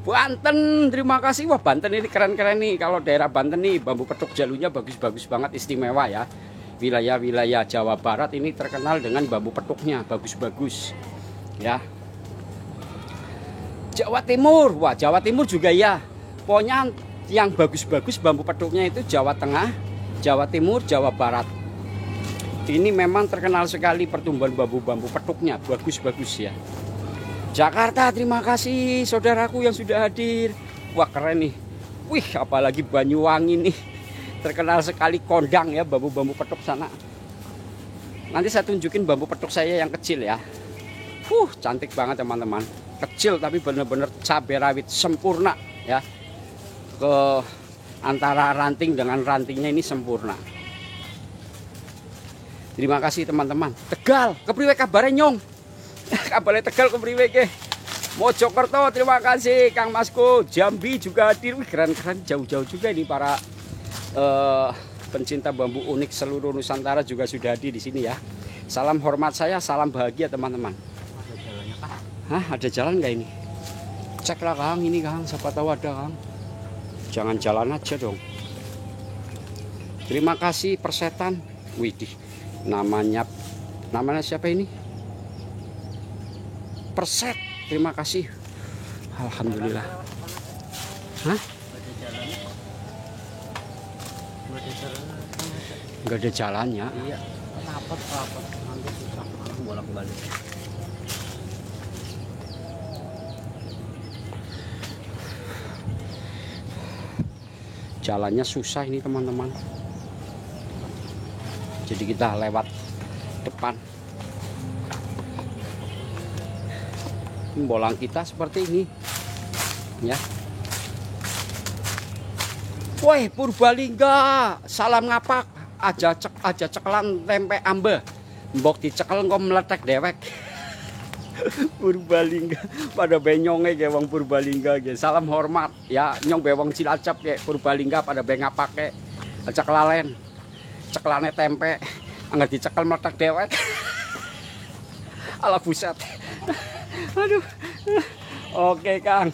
Banten, terima kasih. Wah, Banten ini keren-keren nih. Kalau daerah Banten nih bambu petuk jalunya bagus-bagus banget, istimewa ya. Wilayah-wilayah Jawa Barat ini terkenal dengan bambu petuknya bagus-bagus. Ya. Jawa Timur. Wah, Jawa Timur juga ya. Pokoknya yang bagus-bagus bambu petuknya itu Jawa Tengah, Jawa Timur, Jawa Barat. Ini memang terkenal sekali pertumbuhan bambu-bambu petuknya, bagus-bagus ya. Jakarta, terima kasih saudaraku yang sudah hadir. Wah, keren nih. Wih, apalagi Banyuwangi nih. Terkenal sekali kondang ya, bambu-bambu petuk sana. Nanti saya tunjukin bambu petuk saya yang kecil ya. Cantik banget teman-teman. Kecil tapi benar-benar cabai rawit sempurna ya. Ke antara ranting dengan rantingnya ini sempurna. Terima kasih teman-teman. Tegal, kepriwe kabare nyong? Kabare Tegal kepriwe ke? Mojokerto, terima kasih Kang Masku. Jambi juga hadir. Wih, keren-keren, jauh-jauh juga ini para pencinta bambu unik seluruh Nusantara juga sudah hadir di sini ya. Salam hormat saya, salam bahagia teman-teman. Ada jalannya kah? Hah, ada jalan nggak ini? Ceklah Kang, ini Kang, siapa tahu ada Kang. Jangan jalan aja dong. Terima kasih Persetan. Widih, namanya siapa ini? Perset. Terima kasih. Alhamdulillah. Hah? Nggak ada jalannya. Iya. Rapat. Nanti susah bolak-balik. Jalannya susah ini teman-teman. Jadi kita lewat depan. Bolang kita seperti ini ya. Woi, Purbalingga, salam ngapak. Aja cekelan tempe ambe. Mbok dicekel engko meletek dewek. Purbalingga pada benyonge ke wong Purbalingga ge. Salam hormat ya, nyong be wong Cilacap ke Purbalingga pada be ngapake. Cekelalen. Cekelane tempe anggar dicekel meletek dewek. Ala buset. Aduh. Oke Kang.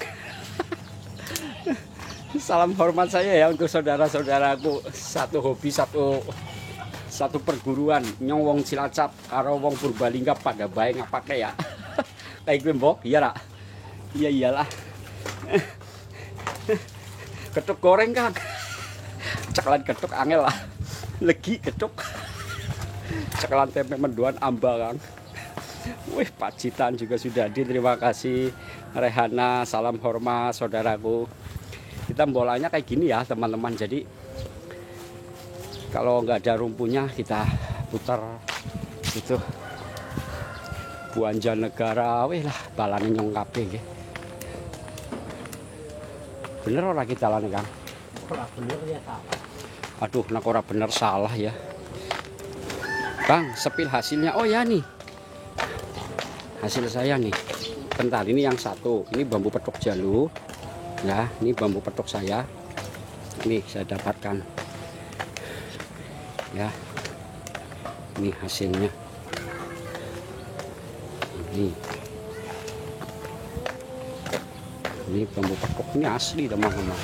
Salam hormat saya ya untuk saudara-saudaraku. Satu hobi, satu perguruan. Nyong wong Cilacap karo wong Purbalingga pada bae ngapake ya. Kayak gue mbok, iya lah. Iya iyalah. Ketuk goreng Kang. Cekelan ketuk angel lah. Legi ketuk. Cekelan tempe mendoan amba Kang. Wih, Pacitan juga sudah hadir. Terima kasih Rehana, salam hormat saudaraku. Kita bolanya kayak gini ya teman-teman. Jadi kalau nggak ada rumpunya kita putar itu Buanja Negara. Wih lah, balane nyong kabeh nggih. Bener ora kita lan Kang? Ora bener ya salah. Aduh, nak ora bener salah ya. Bang, sepil hasilnya. Oh ya nih. Hasil saya nih. Bentar, ini yang satu. Ini bambu petuk jalu. Ya, ini bambu petuk saya. Ini saya dapatkan. Ya. Ini hasilnya. Ini. Ini bambu petok ini asli teman-teman.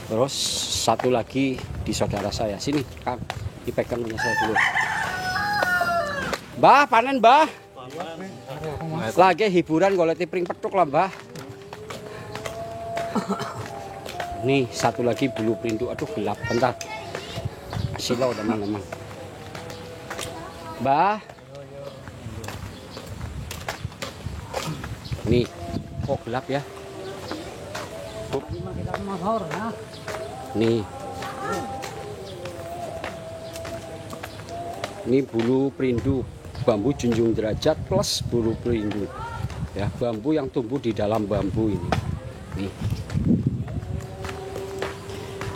Terus satu lagi di saudara saya. Sini Kang, dipegang punya saya dulu. Mbah, panen Mbah. Lagi hiburan golek pring petuk lah Mbah. Nih satu lagi bulu perindu. Aduh gelap, bentar. Kasih lo teman-teman. Mbah. Nih, kok gelap ya? Nih. Ini bulu perindu, bambu junjung derajat plus bulu perindu. Ya, bambu yang tumbuh di dalam bambu ini. Nih.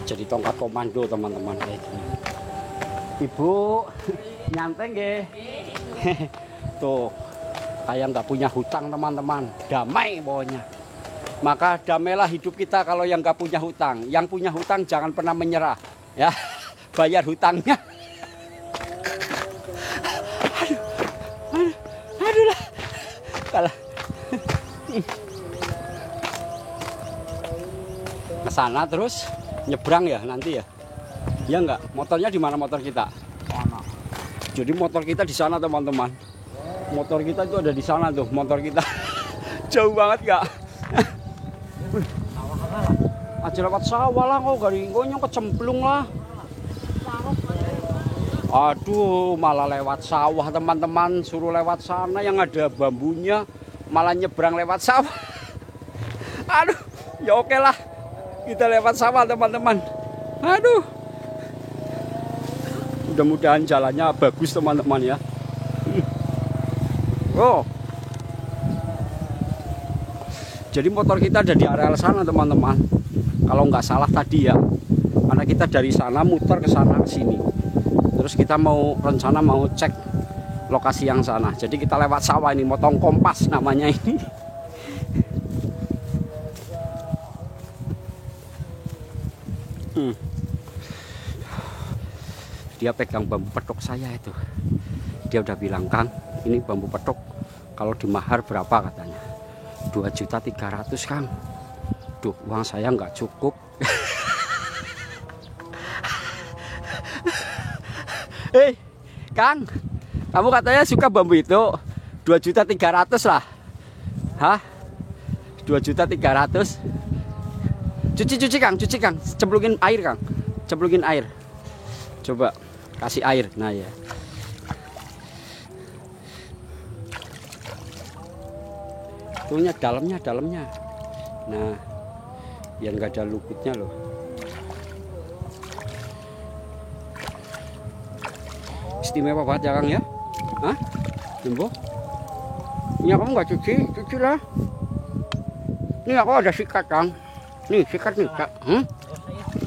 Jadi tongkat komando teman-teman kayak gini. Ibu, nyantai nggih? Tuh. Kayak nggak punya hutang teman-teman, damai pokoknya. Maka damailah hidup kita kalau yang nggak punya hutang. Yang punya hutang jangan pernah menyerah, ya. Bayar hutangnya. Aduh lah. Kalah. Ke sana terus nyebrang ya nanti ya. Ya nggak? Motornya di mana motor kita? Jadi motor kita di sana teman-teman. Motor kita itu ada di sana tuh, motor kita. Jauh banget gak? Aja lewat sawah lah kok, garinggonya kecemplung lah. Aduh, malah lewat sawah teman-teman. Suruh lewat sana yang ada bambunya, malah nyebrang lewat sawah. Aduh, ya oke lah. Kita lewat sawah teman-teman. Aduh. Mudah-mudahan jalannya bagus teman-teman ya. Oh, jadi motor kita ada di area sana teman-teman. Kalau nggak salah tadi ya, karena kita dari sana muter ke sana ke sini. Terus kita mau rencana mau cek lokasi yang sana. Jadi kita lewat sawah ini, motong kompas namanya ini. Dia pegang bambu petok saya itu. Dia udah bilang, Kang, ini bambu petok kalau di mahar berapa katanya? 2.300.000 Kang. Duh, uang saya nggak cukup. Hei Kang, kamu katanya suka bambu itu 2.300.000 lah. Hah? 2.300.000. Cuci Kang, cuci Kang, cemplungin air Kang, cemplungin air. Coba kasih air, nah ya. Tuhnya dalamnya. Nah, biar nggak ada luputnya loh. Istimewa banget ya Kang ya. Hah? Jumbo? Ini kamu nggak cuci lah. Ini aku ada sikat Kang. Nih sikat nih Kak.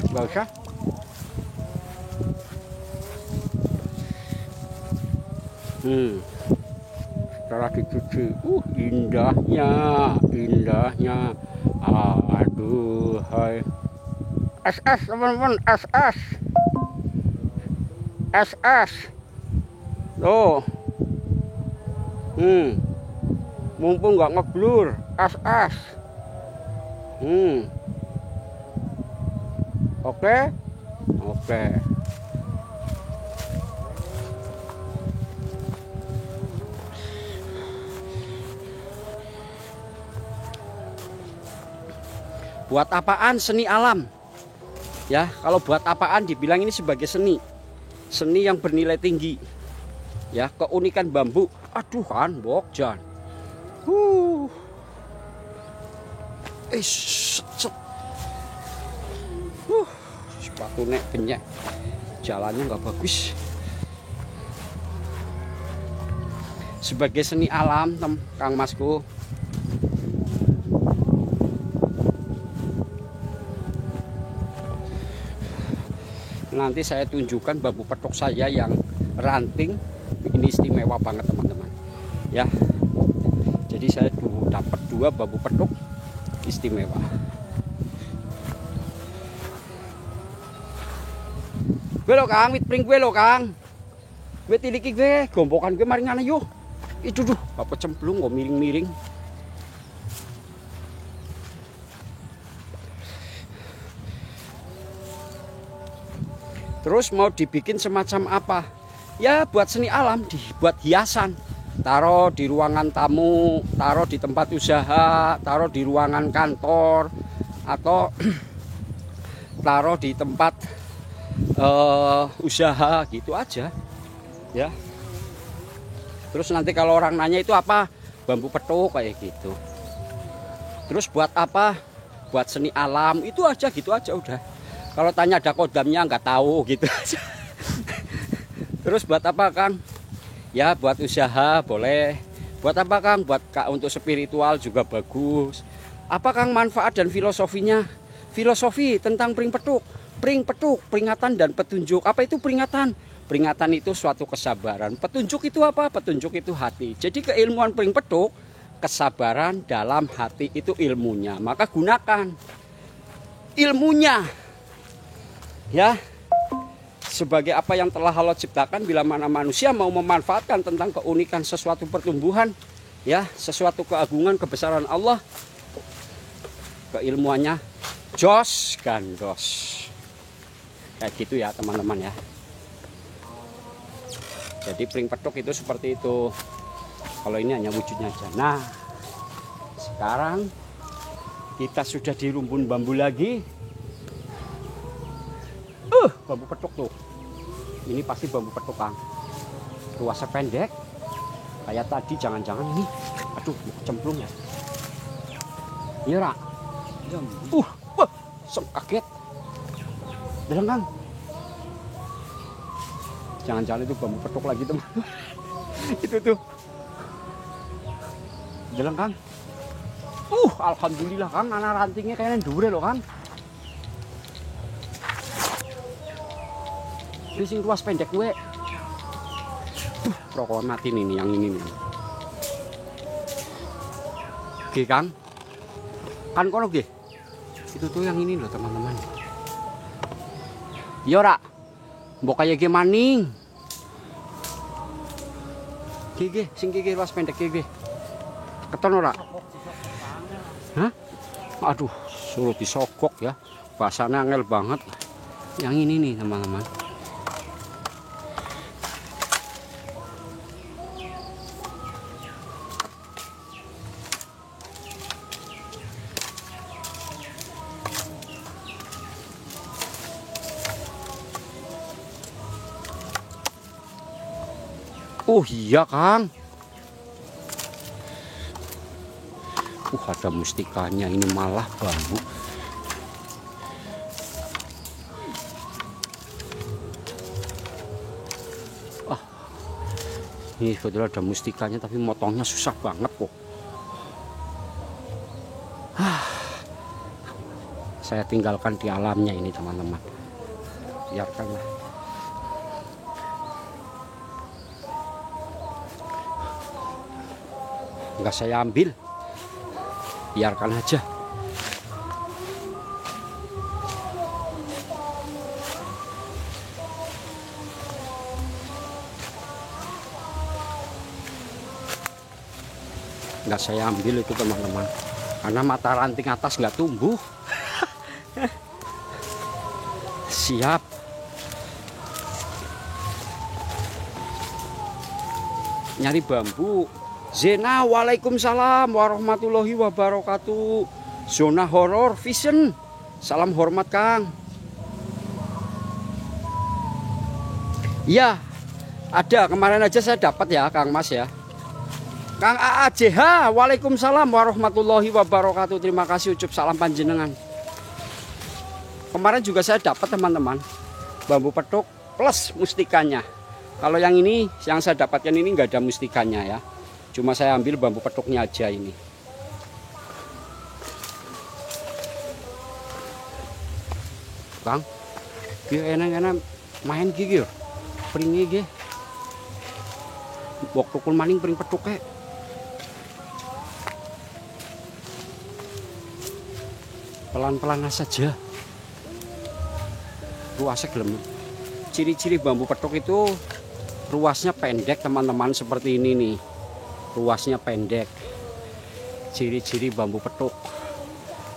Nggak usah. Setelah dicuci, indahnya. Aduh, hai. SS teman-teman, SS. Tuh. Mumpung nggak ngeblur, SS. Oke. Buat apaan seni alam? Ya, kalau buat apaan dibilang ini sebagai seni. Seni yang bernilai tinggi. Ya, keunikan bambu. Aduh kan, bokjan. Sepatu nek penyek. Jalannya nggak bagus. Sebagai seni alam, Kang Masku. Nanti saya tunjukkan bambu petok saya yang ranting. Ini istimewa banget teman-teman ya. Jadi saya dapat 2 bambu petok istimewa. Gue lo Kang, wit pring gue lo Kang. Wit tiliki gue, gombokan gue maringan yuk. Itu duh, bapak cemplung kok miring-miring. Terus mau dibikin semacam apa? Ya buat seni alam, dibuat hiasan. Taruh di ruangan tamu, taruh di tempat usaha, taruh di ruangan kantor, atau taruh di tempat usaha gitu aja ya. Terus nanti kalau orang nanya itu apa, bambu petuk kayak gitu. Terus buat apa? Buat seni alam, itu aja gitu aja udah. Kalau tanya ada kodamnya nggak tahu gitu aja. Terus buat apa Kang? Ya buat usaha boleh. Buat apa Kang? Buat untuk spiritual juga bagus. Apa Kang manfaat dan filosofinya? Filosofi tentang pring petuk. Pring petuk, peringatan dan petunjuk. Apa itu peringatan? Peringatan itu suatu kesabaran. Petunjuk itu apa? Petunjuk itu hati. Jadi keilmuan pring petuk, kesabaran dalam hati itu ilmunya. Maka gunakan ilmunya ya, sebagai apa yang telah Allah ciptakan. Bila mana manusia mau memanfaatkan tentang keunikan sesuatu pertumbuhan ya, sesuatu keagungan kebesaran Allah, keilmuannya jos gandos kayak gitu ya teman-teman ya. Jadi pring petuk itu seperti itu. Kalau ini hanya wujudnya aja. Nah sekarang kita sudah di rumpun bambu lagi. Bambu petuk tuh. Ini pasti bambu petuk Kang. Ruasnya pendek. Kayak tadi, jangan-jangan ini. Aduh, cemplung ya. Iya Rak. Wah, kaget. Dalam Kang. Jangan-jangan itu bambu petuk lagi teman. Itu tuh. Dalam Kang. Alhamdulillah Kang, anak rantingnya kayaknya dure loh Kang. Ini sing ruas pendek gue. Rokok mati nih yang ini nih. Oke Kang. Kan kono nggih. Itu tuh yang ini loh teman-teman. Yo Rak. Mbok kaya ge maning. Gege, sing gege ruas pendek gege. Keton ora? Hah? Aduh, suruh disogok ya. Bahasanya angel banget. Yang ini nih teman-teman. Oh iya Kang. Ada mustikanya, ini malah bambu. Ini sebetulnya ada mustikanya tapi motongnya susah banget kok. Saya tinggalkan di alamnya ini teman-teman. Biarkanlah. Enggak saya ambil. Biarkan aja. Nggak saya ambil itu teman-teman, karena mata ranting atas nggak tumbuh. Siap. Nyari bambu. Zena, waalaikumsalam warahmatullahi wabarakatuh. Zona horor vision. Salam hormat Kang. Ya, ada kemarin aja saya dapat ya Kang Mas ya. Kang AAJH, waalaikumsalam warahmatullahi wabarakatuh. Terima kasih ucup salam panjenengan. Kemarin juga saya dapat teman-teman, bambu petuk plus mustikanya. Kalau yang ini, yang saya dapatkan ini nggak ada mustikanya ya. Cuma saya ambil bambu petuknya aja ini. Kang, enak-enak main gigi yo. Pring iki. Bok tukul maning pring petuke. Pelan-pelan saja. Ruasnya gelem. Ciri-ciri bambu petuk itu ruasnya pendek teman-teman, seperti ini nih. Ruasnya pendek. Ciri-ciri bambu petuk.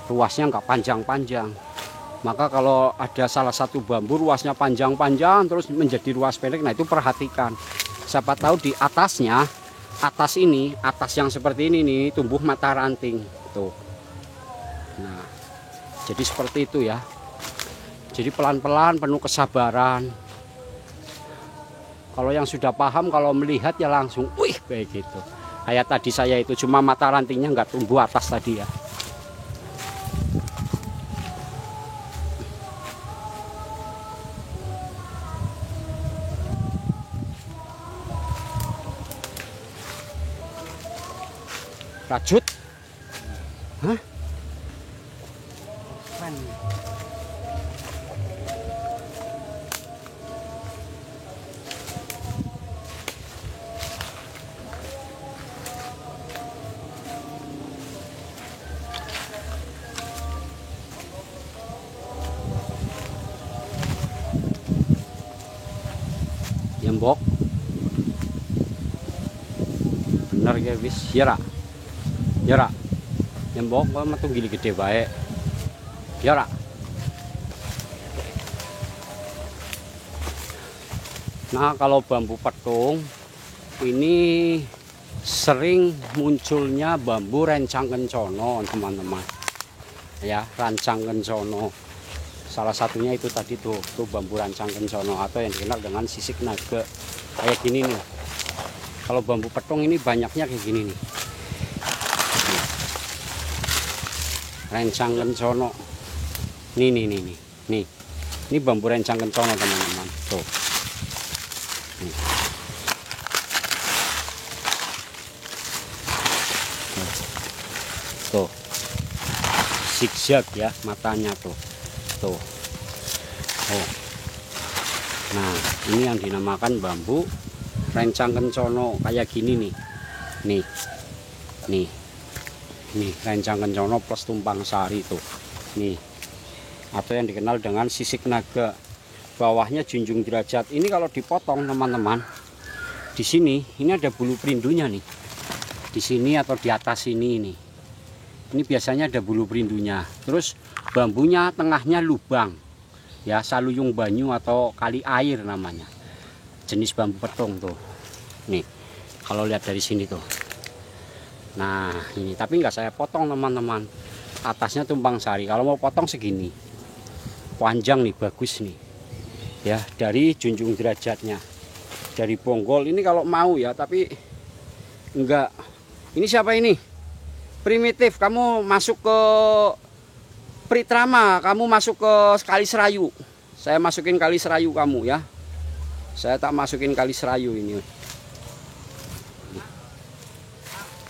Ruasnya nggak panjang-panjang. Maka kalau ada salah satu bambu ruasnya panjang-panjang terus menjadi ruas pendek, nah itu perhatikan. Siapa tahu di atasnya, atas ini, atas yang seperti ini nih tumbuh mata ranting tuh. Nah, jadi seperti itu ya. Jadi pelan-pelan, penuh kesabaran. Kalau yang sudah paham, kalau melihat ya langsung, wih kayak gitu. Kayak tadi saya itu cuma mata rantingnya nggak tumbuh atas tadi ya. Rajut? Hah? Keren. Yembok. Bener ya wis, ya Rak. Ya Rak. Yembok kok metu gili gede baik. Ya Rak. Nah, kalau bambu petung ini sering munculnya bambu rencang kencono, teman-teman. Ya, rancang kencono. Salah satunya itu tadi tuh bambu rancang kencono atau yang dikenal dengan sisik naga. Kayak gini nih. Kalau bambu petung ini banyaknya kayak gini nih. Rencang kencono. Nih. Ini bambu rencang kencono, teman-teman. Tuh. Nih. Tuh. Zigzag ya matanya tuh. Tuh. Oh. Nah, ini yang dinamakan bambu rencang kencono kayak gini nih. Nih. Nih, rencang kencono plus tumpang sari tuh. Nih. Atau yang dikenal dengan sisik naga. Bawahnya junjung derajat. Ini kalau dipotong, teman-teman. Di sini ini ada bulu perindunya nih. Di sini atau di atas sini ini. Ini biasanya ada bulu perindunya. Terus bambunya tengahnya lubang. Ya, saluyung banyu atau kali air namanya. Jenis bambu petung tuh. Nih. Kalau lihat dari sini tuh. Nah, ini tapi nggak saya potong, teman-teman. Atasnya tumpang sari. Kalau mau potong segini. Panjang nih, bagus nih. Ya, dari junjung derajatnya. Dari bonggol ini kalau mau ya, tapi enggak. Ini siapa ini? Primitif, kamu masuk ke Pritrama, kamu masuk ke Kali Serayu. Saya masukin Kali Serayu kamu ya. Saya tak masukin Kali Serayu ini.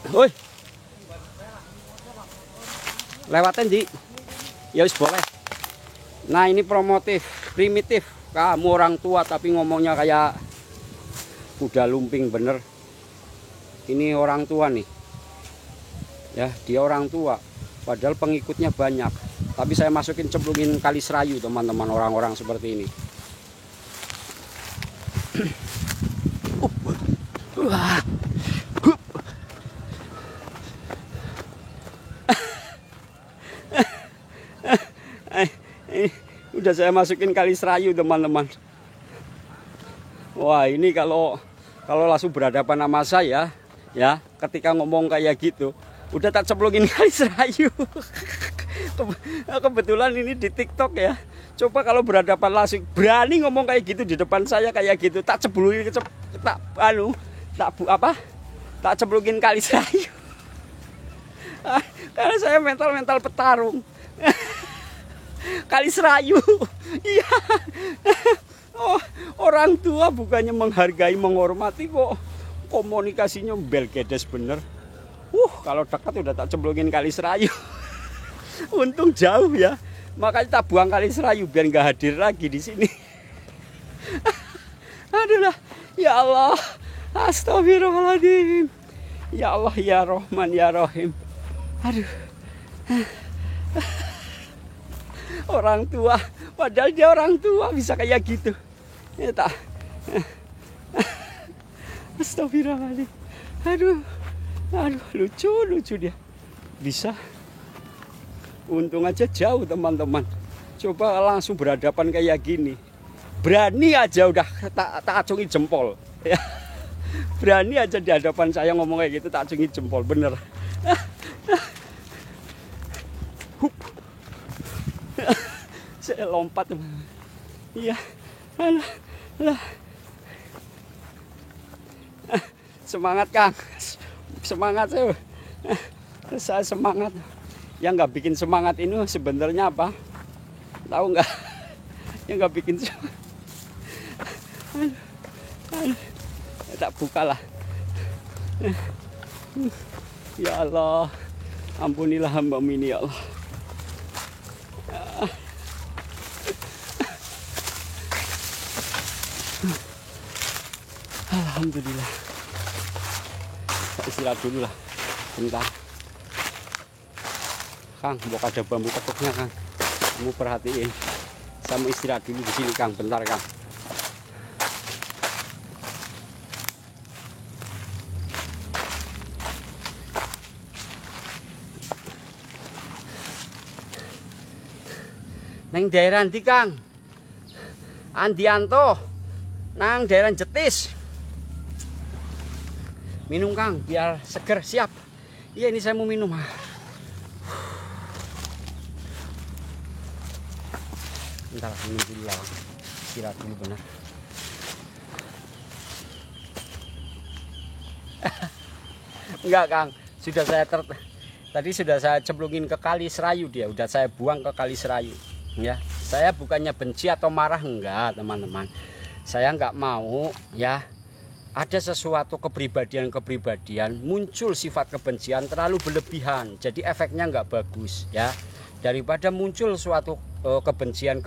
Woi. Lewatin di. Ya wis boleh. Nah, ini promotif, primitif. Kamu orang tua tapi ngomongnya kayak udah lumping bener. Ini orang tua nih. Ya, dia orang tua. Padahal pengikutnya banyak. Tapi saya masukin cemplungin Kali Serayu, teman-teman, orang-orang seperti ini. Udah saya masukin Kali Serayu, teman-teman. Wah, ini kalau langsung berhadapan sama saya ya, ketika ngomong kayak gitu udah tak cemplungin Kali Serayu. Kebetulan ini di TikTok ya. Coba kalau berhadapan langsung berani ngomong kayak gitu di depan saya kayak gitu, tak cemplungin tak cemplungin Kali Serayu. Karena saya mental petarung. Kali Serayu. Iya. Oh, orang tua bukannya menghargai, menghormati kok komunikasinya belgedes bener. Kalau dekat udah tak cemplungin Kali Serayu. Untung jauh ya. Makanya tak buang Kali Serayu biar nggak hadir lagi di sini. Aduh lah. Ya Allah. Astagfirullahaladzim. Ya Allah, ya Rahman, ya Rahim. Aduh. Orang tua, padahal dia orang tua bisa kayak gitu. Ya tak. Astagfirullahaladzim. Aduh, lucu dia. Bisa. Untung aja jauh, teman-teman. Coba langsung berhadapan kayak gini. Berani aja udah tak acungi jempol. Ya. Berani aja di hadapan saya ngomong kayak gitu, tak acungi jempol, bener. Saya lompat. Iya. Alah. Semangat Kang, semangat saya semangat. Yang nggak bikin semangat ini sebenarnya apa? Tahu nggak? Yang nggak bikin semangat. Tak buka lah. Ya Allah, ampunilah hamba-Mu ini ya Allah. Alhamdulillah. Istirahat dulu lah, bentar. Kang, mau ada bambu petuknya Kang. Kamu perhatiin. Saya mau istirahat dulu di sini Kang, bentar Kang. Neng daerah ndi Kang? Andianto. Nang daerah Jetis. Minum Kang, biar seger, siap. Iya ini saya mau minum. Bentar, minum dulu lah. Istirahat dulu benar. Enggak Kang, sudah saya tadi sudah saya cemplungin ke Kali Serayu dia, udah saya buang ke Kali Serayu. Ya, saya bukannya benci atau marah enggak teman-teman. Saya enggak mau ya ada sesuatu kepribadian muncul sifat kebencian terlalu berlebihan, jadi efeknya enggak bagus ya. Daripada muncul suatu kebencian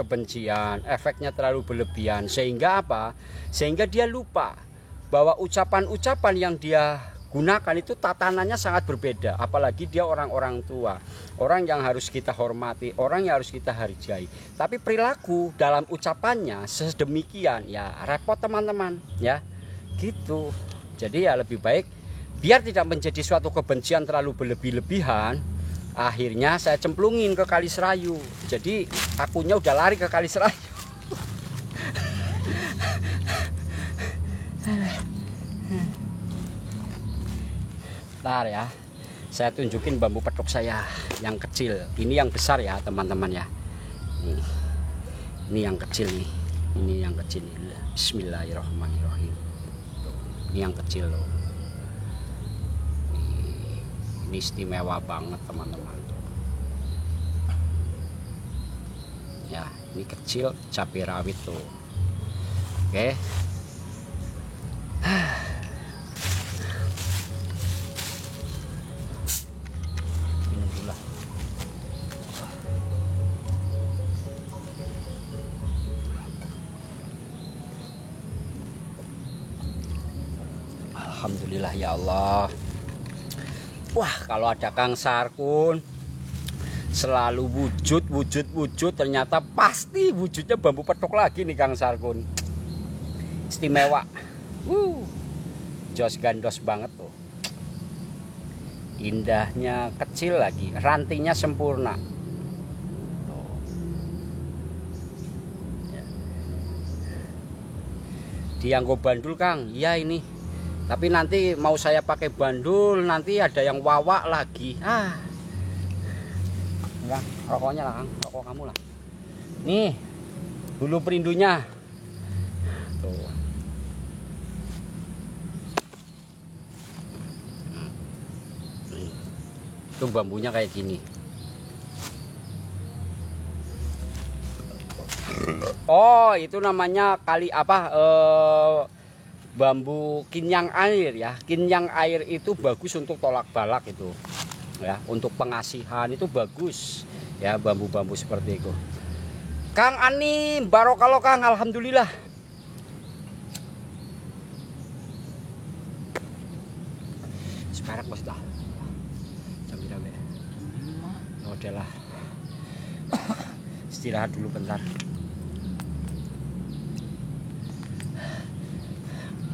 efeknya terlalu berlebihan, sehingga apa? Sehingga dia lupa bahwa ucapan-ucapan yang dia gunakan itu tatanannya sangat berbeda. Apalagi dia orang tua, orang yang harus kita hormati, orang yang harus kita hargai. Tapi perilaku dalam ucapannya sedemikian, ya repot teman-teman, ya gitu. Jadi ya lebih baik biar tidak menjadi suatu kebencian terlalu berlebih-lebihan. Akhirnya saya cemplungin ke Kali Serayu. Jadi akunya udah lari ke Kali Serayu. Bentar ya, saya tunjukin bambu petuk saya yang kecil. Ini yang besar ya teman-teman ya. Ini yang kecil nih. Ini yang kecil. Bismillahirrahmanirrahim. Ini yang kecil loh. Ini istimewa banget teman-teman. Ya, ini kecil cabai rawit tuh. Oke. Alhamdulillah ya Allah. Wah, kalau ada Kang Sarkun selalu wujud, ternyata pasti wujudnya bambu petuk lagi nih Kang Sarkun. Istimewa. Jos gandos banget tuh. Indahnya kecil lagi, rantingnya sempurna. Dianggo bandul Kang, iya ini. Tapi nanti mau saya pakai bandul, nanti ada yang wawa lagi. Ya, rokoknya lah Kang, rokok kamu lah. Nih, bulu perindunya. Tuh. Itu bambunya kayak gini. Oh, itu namanya kali apa? Bambu kinyang air ya. Kinyang air itu bagus untuk tolak balak itu. Ya, untuk pengasihan itu bagus. Ya, bambu-bambu seperti itu. Kang Ani, barokah Kang, alhamdulillah. Sekarang bos dah. Sambil rame. Oh, udahlah. Istirahat dulu bentar.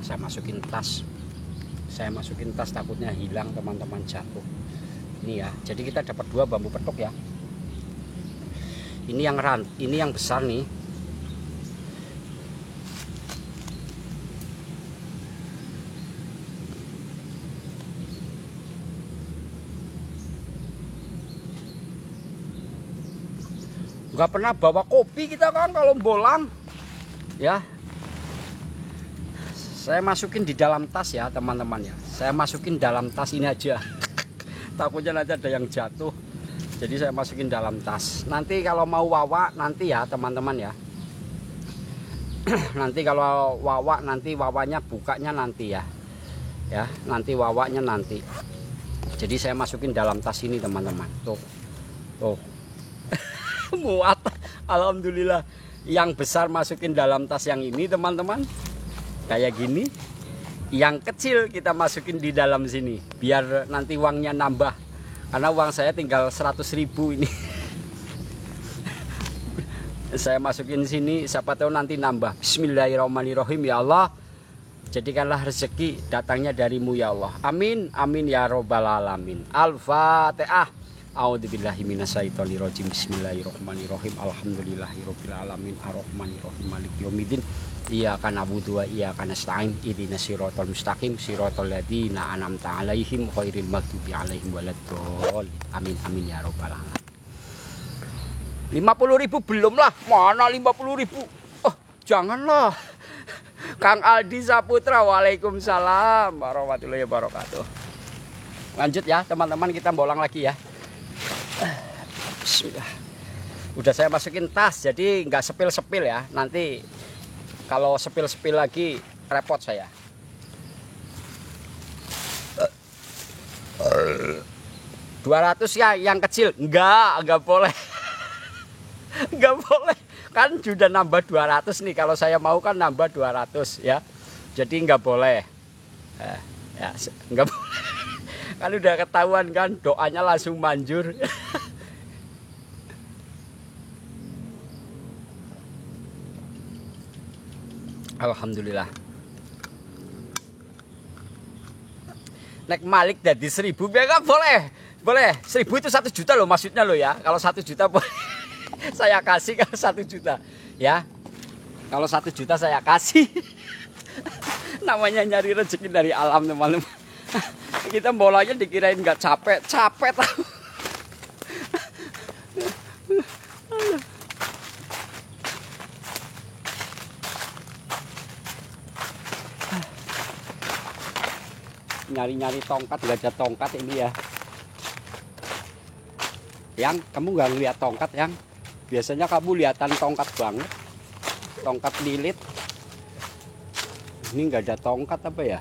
Saya masukin tas takutnya hilang teman-teman, jatuh. Ini ya, jadi kita dapat 2 bambu petuk ya. Ini yang besar nih. Nggak pernah bawa kopi kita kan kalau bolang ya. Saya masukin di dalam tas ya teman-teman ya. Saya masukin dalam tas ini aja. Takutnya nanti ada yang jatuh. Jadi saya masukin dalam tas. Nanti kalau mau wawa nanti ya teman-teman ya. Nanti kalau wawa nanti wawanya bukanya nanti ya. Ya, nanti wawanya nanti. Jadi saya masukin dalam tas ini teman-teman. Tuh. Tuh. Muat, alhamdulillah. Yang besar masukin dalam tas yang ini teman-teman, kayak gini. Yang kecil kita masukin di dalam sini biar nanti uangnya nambah, karena uang saya tinggal 100.000 ini. Saya masukin sini, siapa tahu nanti nambah. Bismillahirrahmanirrahim. Ya Allah, jadikanlah rezeki datangnya darimu ya Allah. Amin, amin ya robbal alamin. Al-Fatihah. A'udzubillahi minasyaitonirrajim. Bismillahirrahmanirrahim. Alhamdulillahirabbil alamin. Arrahmanirrahim. Maliki yaumiddin. Iyyaka na'budu wa iyyaka nasta'in. Ihdinas siratal mustaqim. Siratal ladzina an'amta 'alaihim ghairil maghdubi 'alaihim waladdallin. Amin amin ya rabbal alamin. 50.000 belum lah. Mana 50.000? Oh, janganlah. Kang Aldi Saputra. Waalaikumsalam warahmatullahi wabarakatuh. Lanjut ya teman-teman, kita bolang lagi ya. Bismillah. Udah saya masukin tas, jadi nggak sepil-sepil ya. Nanti kalau sepil-sepil lagi repot saya. 200 ya yang kecil. Enggak boleh. Enggak boleh. Kan sudah nambah 200 nih. Kalau saya mau kan nambah 200 ya. Jadi nggak boleh. Ya, nggak boleh. Kan udah ketahuan kan, doanya langsung manjur. Alhamdulillah. Nek Malik jadi 1.000 ya kan boleh. Boleh. 1.000 itu 1 juta loh maksudnya loh ya. Kalau 1 juta boleh. Saya kasih kalau 1 juta. Ya. Kalau 1 juta saya kasih. Namanya nyari rezeki dari alam teman-teman. Kita bolanya dikirain nggak capek tahu. Nyari-nyari tongkat, nggak ada tongkat ini ya. Yang kamu nggak ngeliat tongkat yang biasanya kamu lihatan tongkat banget, tongkat lilit. Ini nggak ada tongkat apa ya?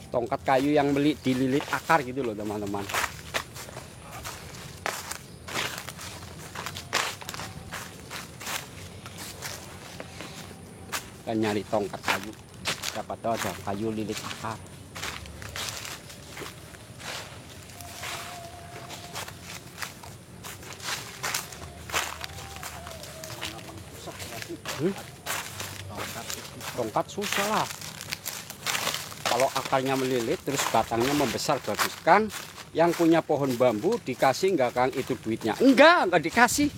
Tongkat kayu yang dililit akar gitu loh teman-teman. Kan nyari tongkat kayu, siapa tahu ada kayu lilit akar. Tongkat susah lah. Kalau akarnya melilit terus batangnya membesar bagus. Kang, yang punya pohon bambu dikasih enggak Kang itu duitnya? Enggak dikasih.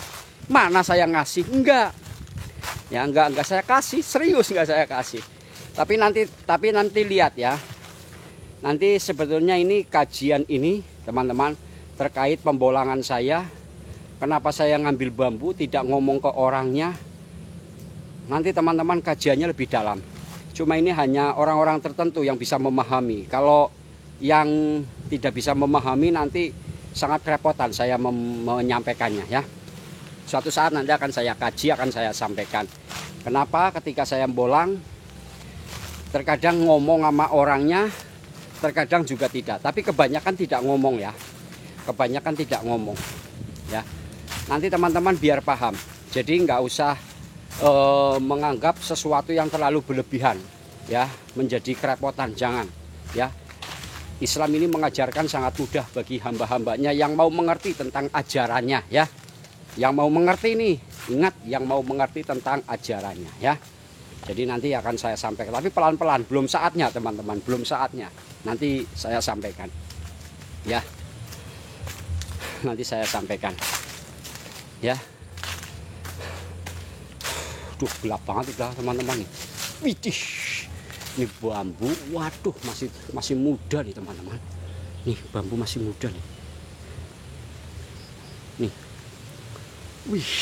Mana saya ngasih? Enggak. Ya enggak saya kasih, serius enggak saya kasih. Tapi nanti lihat ya. Nanti sebetulnya ini kajian ini teman-teman terkait pembolangan saya. Kenapa saya ngambil bambu tidak ngomong ke orangnya? Nanti teman-teman kajiannya lebih dalam. Cuma ini hanya orang-orang tertentu yang bisa memahami. Kalau yang tidak bisa memahami nanti sangat kerepotan saya menyampaikannya ya. Suatu saat nanti akan saya kaji, akan saya sampaikan. Kenapa ketika saya bolang terkadang ngomong sama orangnya, terkadang juga tidak. Tapi kebanyakan tidak ngomong ya. Kebanyakan tidak ngomong ya. Nanti teman-teman biar paham. Jadi nggak usah menganggap sesuatu yang terlalu berlebihan ya, menjadi kerepotan, jangan ya. Islam ini mengajarkan sangat mudah bagi hamba-hambanya yang mau mengerti tentang ajarannya ya. Yang mau mengerti nih, ingat yang mau mengerti tentang ajarannya ya. Jadi nanti akan saya sampaikan, tapi pelan-pelan, belum saatnya teman-teman, belum saatnya. Nanti saya sampaikan ya. Nanti saya sampaikan ya. Waduh, gelap banget udah teman-teman nih. Widih, ini bambu, waduh masih muda nih teman-teman. Nih bambu masih muda nih. Nih, wih,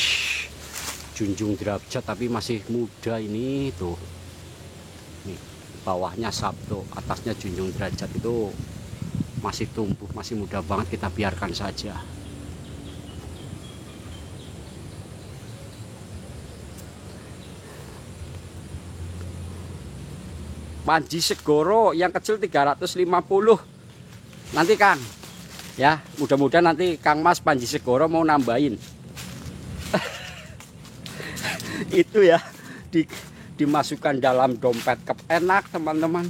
junjung derajat tapi masih muda ini tuh. Nih, bawahnya Sabto, atasnya junjung derajat itu masih tumbuh, masih muda banget, kita biarkan saja. Panji Segoro yang kecil 350 nanti Kang ya, mudah-mudahan nanti Kang Mas Panji Segoro mau nambahin. Itu ya dimasukkan dalam dompet cup enak teman-teman,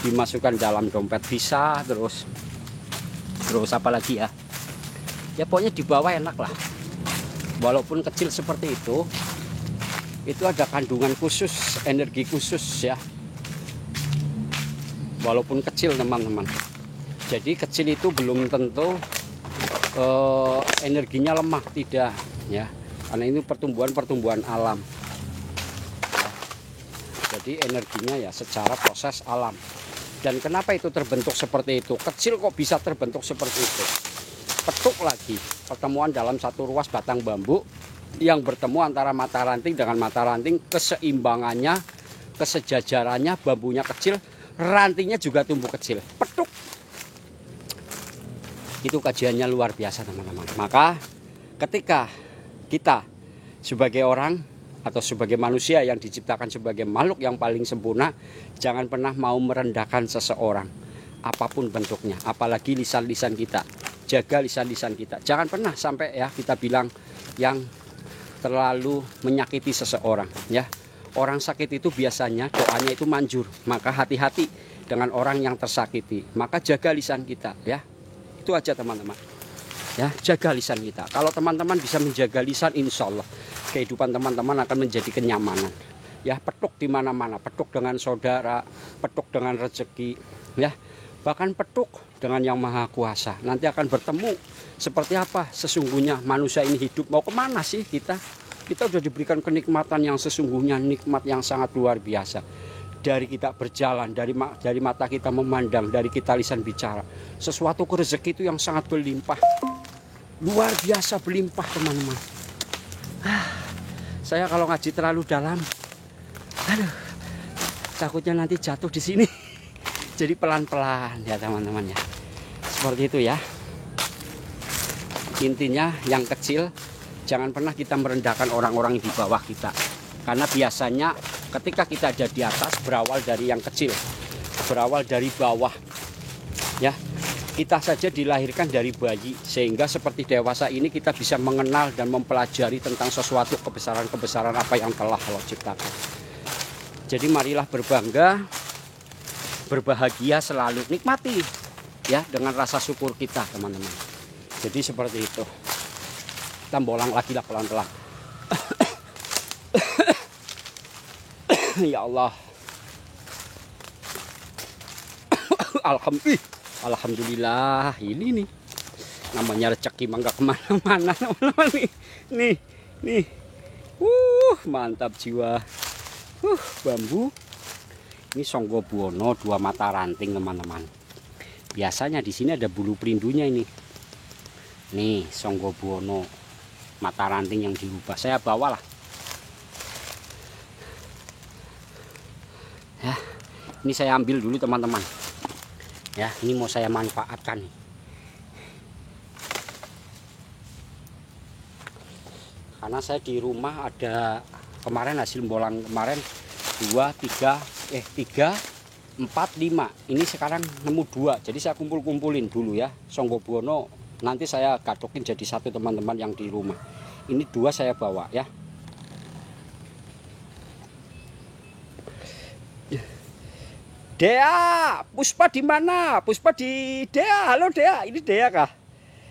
dimasukkan dalam dompet bisa, terus apa lagi ya, pokoknya di bawah enak lah. Walaupun kecil seperti itu ada kandungan khusus, energi khusus ya. Walaupun kecil teman-teman, jadi kecil itu belum tentu energinya lemah, tidak ya, karena ini pertumbuhan alam. Jadi energinya ya secara proses alam. Dan kenapa itu terbentuk seperti itu? Kecil kok bisa terbentuk seperti itu? Petuk lagi, pertemuan dalam satu ruas batang bambu yang bertemu antara mata ranting dengan mata ranting, keseimbangannya, kesejajarannya, bambunya kecil, rantingnya juga tumbuh kecil, petuk. Itu kajiannya luar biasa teman-teman. Maka ketika kita sebagai orang atau sebagai manusia yang diciptakan sebagai makhluk yang paling sempurna, jangan pernah mau merendahkan seseorang apapun bentuknya, apalagi lisan-lisan kita. Jaga lisan-lisan kita, jangan pernah sampai ya kita bilang yang terlalu menyakiti seseorang ya. Orang sakit itu biasanya doanya itu manjur, maka hati-hati dengan orang yang tersakiti. Maka jaga lisan kita ya. Itu aja teman-teman. Ya, jaga lisan kita. Kalau teman-teman bisa menjaga lisan, insya Allah kehidupan teman-teman akan menjadi kenyamanan. Ya, petuk di mana-mana, petuk dengan saudara, petuk dengan rezeki, ya. Bahkan petuk dengan Yang Maha Kuasa. Nanti akan bertemu seperti apa sesungguhnya manusia ini hidup. Mau kemana sih kita? Kita sudah diberikan kenikmatan yang sesungguhnya, nikmat yang sangat luar biasa. Dari kita berjalan, dari mata kita memandang, dari kita lisan bicara. Sesuatu rezeki itu yang sangat berlimpah. Luar biasa berlimpah teman-teman. Saya kalau ngaji terlalu dalam, aduh, takutnya nanti jatuh di sini. Jadi pelan-pelan ya teman-teman ya. Seperti itu ya. Intinya yang kecil, jangan pernah kita merendahkan orang-orang di bawah kita. Karena biasanya ketika kita ada di atas, berawal dari yang kecil, berawal dari bawah ya. Kita saja dilahirkan dari bayi, sehingga seperti dewasa ini kita bisa mengenal dan mempelajari tentang sesuatu kebesaran-kebesaran apa yang telah Allah ciptakan. Jadi marilah berbangga, berbahagia selalu, nikmati ya dengan rasa syukur kita teman-teman. Jadi seperti itu. Kita bolang lagi lah pelan-pelan. Ya Allah. Alhamdulillah, ini nih namanya rezeki mah nggak kemana-mana teman-teman nih. Mantap jiwa. Bambu. Ini Songgobuwono 2 mata ranting teman-teman. Biasanya di sini ada bulu perindunya ini. Nih Songgobuwono mata ranting yang dirubah. Saya bawalah. Ya, ini saya ambil dulu teman-teman. Ya, ini mau saya manfaatkan nih. Karena saya di rumah ada kemarin hasil bolang kemarin 3, 4, 5. Ini sekarang nemu 2. Jadi saya kumpulin dulu ya. Songgobuwono nanti saya gadokin jadi 1 teman-teman yang di rumah. Ini 2 saya bawa ya. Dea, Puspa di mana? Puspa di Dea. Halo Dea, ini Dea kah?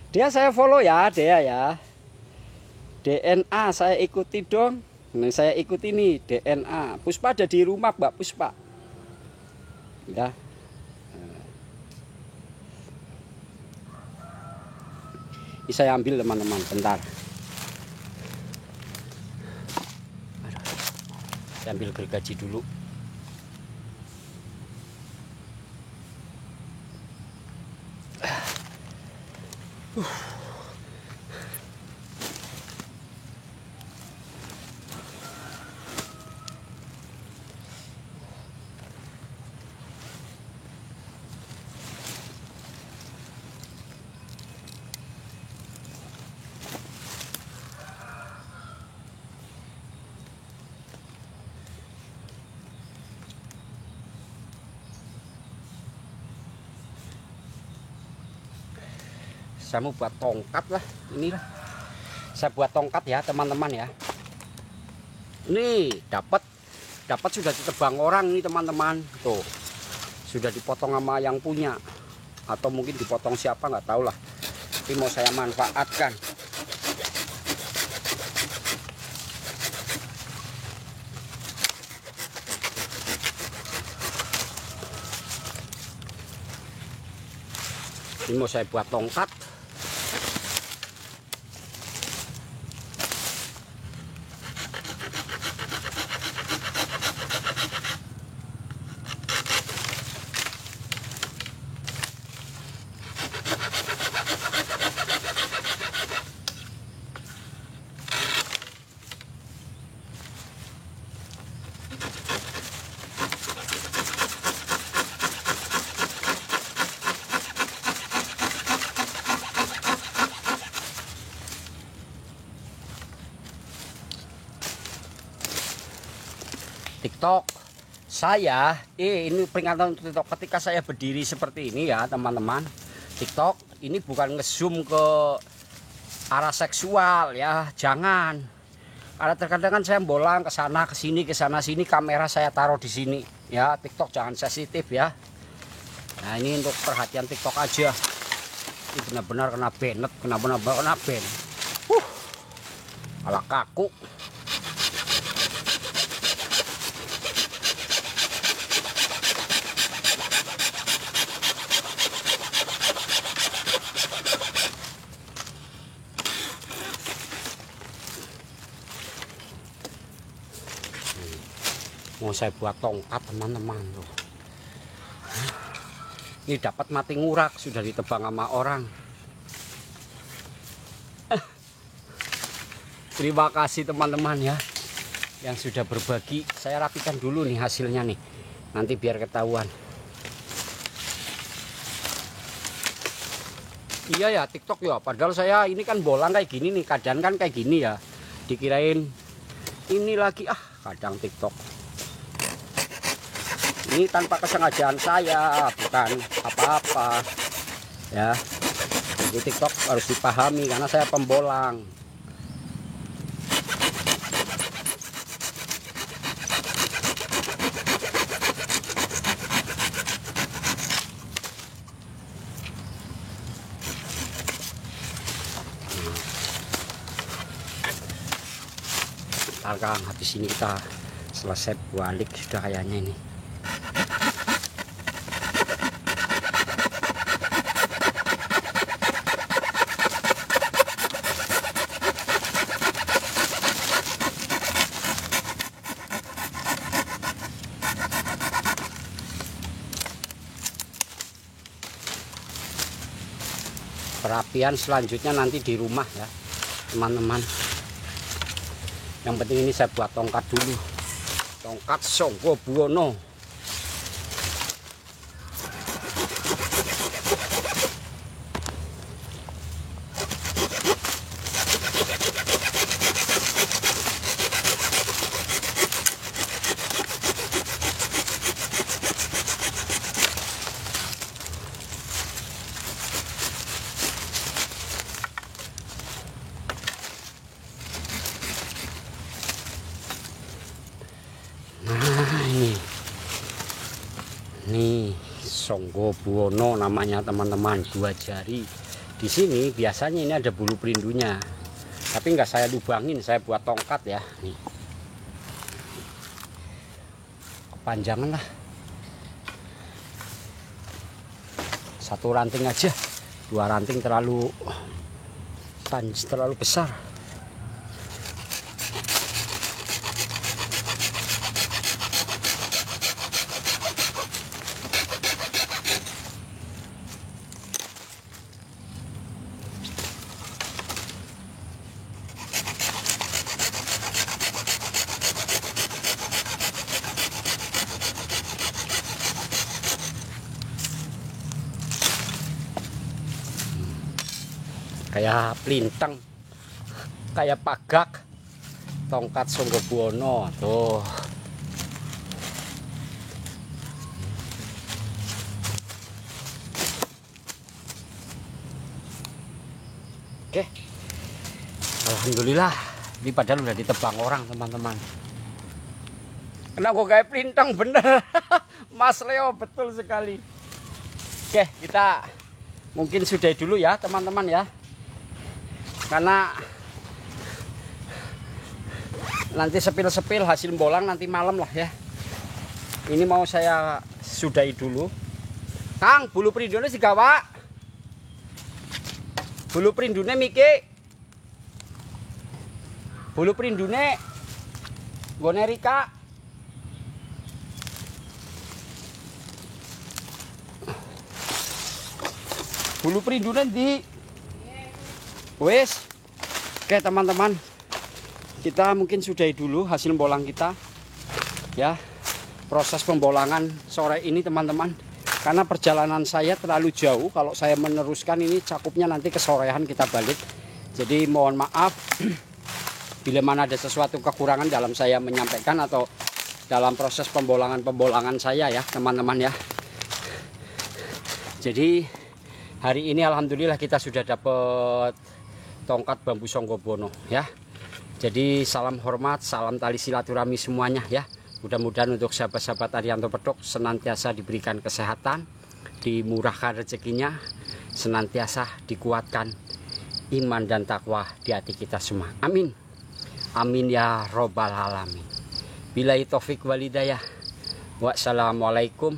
Dea saya follow ya, Dea ya. DNA saya ikuti dong. Nah, saya ikuti nih DNA. Puspa ada di rumah, Mbak Puspa. Ya. Ini saya ambil teman-teman, bentar. Saya ambil gergaji dulu. Saya mau buat tongkat lah, inilah saya buat tongkat ya teman-teman ya. Ini dapat sudah ditebang orang nih teman-teman, tuh sudah dipotong sama yang punya, atau mungkin dipotong siapa nggak tahu lah, tapi mau saya manfaatkan. Ini mau saya buat tongkat. TikTok saya ini peringatan untuk TikTok ketika saya berdiri seperti ini ya teman-teman. TikTok ini bukan ngezoom ke arah seksual ya, jangan. Ada terkadang kan saya bolang ke sana ke sini ke sana sini, kamera saya taruh di sini ya. TikTok jangan sensitif ya. Nah ini untuk perhatian TikTok aja. Ini benar-benar kena banet, kena ban. Ala kaku. Mau saya buat tongkat teman-teman tuh. Ini dapat mati ngurak, sudah ditebang sama orang. Terima kasih teman-teman ya yang sudah berbagi. Saya rapikan dulu nih hasilnya nih, nanti biar ketahuan. Iya ya TikTok ya, padahal saya ini kan bolang kayak gini nih, kadang kan kayak gini ya, dikirain ini lagi kadang TikTok. Ini tanpa kesengajaan saya, bukan apa-apa ya. Jadi TikTok harus dipahami karena saya pembolang. Ntar kan habis ini kita selesai balik sudah kayaknya ini. Perapian selanjutnya nanti di rumah ya teman-teman. Yang penting ini saya buat tongkat dulu, tongkat Songgo Buwono. Nih Songgo Buwono namanya teman-teman, 2 jari. Di sini biasanya ini ada bulu perindunya, tapi nggak saya lubangin, saya buat tongkat ya. Nih kepanjangan lah, 1 ranting aja, 2 ranting terlalu besar. kayak pelintang, kayak pagak, tongkat Songgobuwono tuh. Oke, alhamdulillah ini padahal udah ditebang orang teman-teman. Kena kok kayak pelintang bener. Mas Leo betul sekali. Oke, kita mungkin sudahi dulu ya teman-teman ya, karena nanti sepil-sepil hasil bolang nanti malam lah ya. Ini mau saya sudahi dulu. Kang, bulu perindune digawa. Bulu perindune Miki. Bulu perindune gone Rika. Bulu perindune di wes. Oke teman-teman, kita mungkin sudahi dulu hasil bolang kita ya, proses pembolangan sore ini teman-teman, karena perjalanan saya terlalu jauh. Kalau saya meneruskan ini cakupnya nanti kesorean kita balik. Jadi mohon maaf bila mana ada sesuatu kekurangan dalam saya menyampaikan atau dalam proses pembolangan saya ya teman-teman ya. Jadi hari ini alhamdulillah kita sudah dapat tongkat bambu Songgobuwono ya. Jadi salam hormat, salam tali silaturahmi semuanya ya. Mudah-mudahan untuk sahabat-sahabat Arianto Petruk senantiasa diberikan kesehatan, dimurahkan rezekinya, senantiasa dikuatkan iman dan takwa di hati kita semua. Amin. Amin ya robbal alamin. Billahi taufik wal hidayah. Wassalamualaikum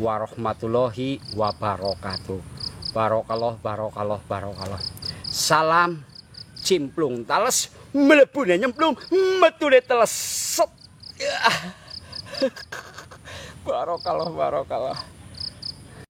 warahmatullahi wabarakatuh. Barokallah, barokallah, barokallah. Salam cimplung tales, melebune nyemplung, metune teles. Barokallah, barokallah.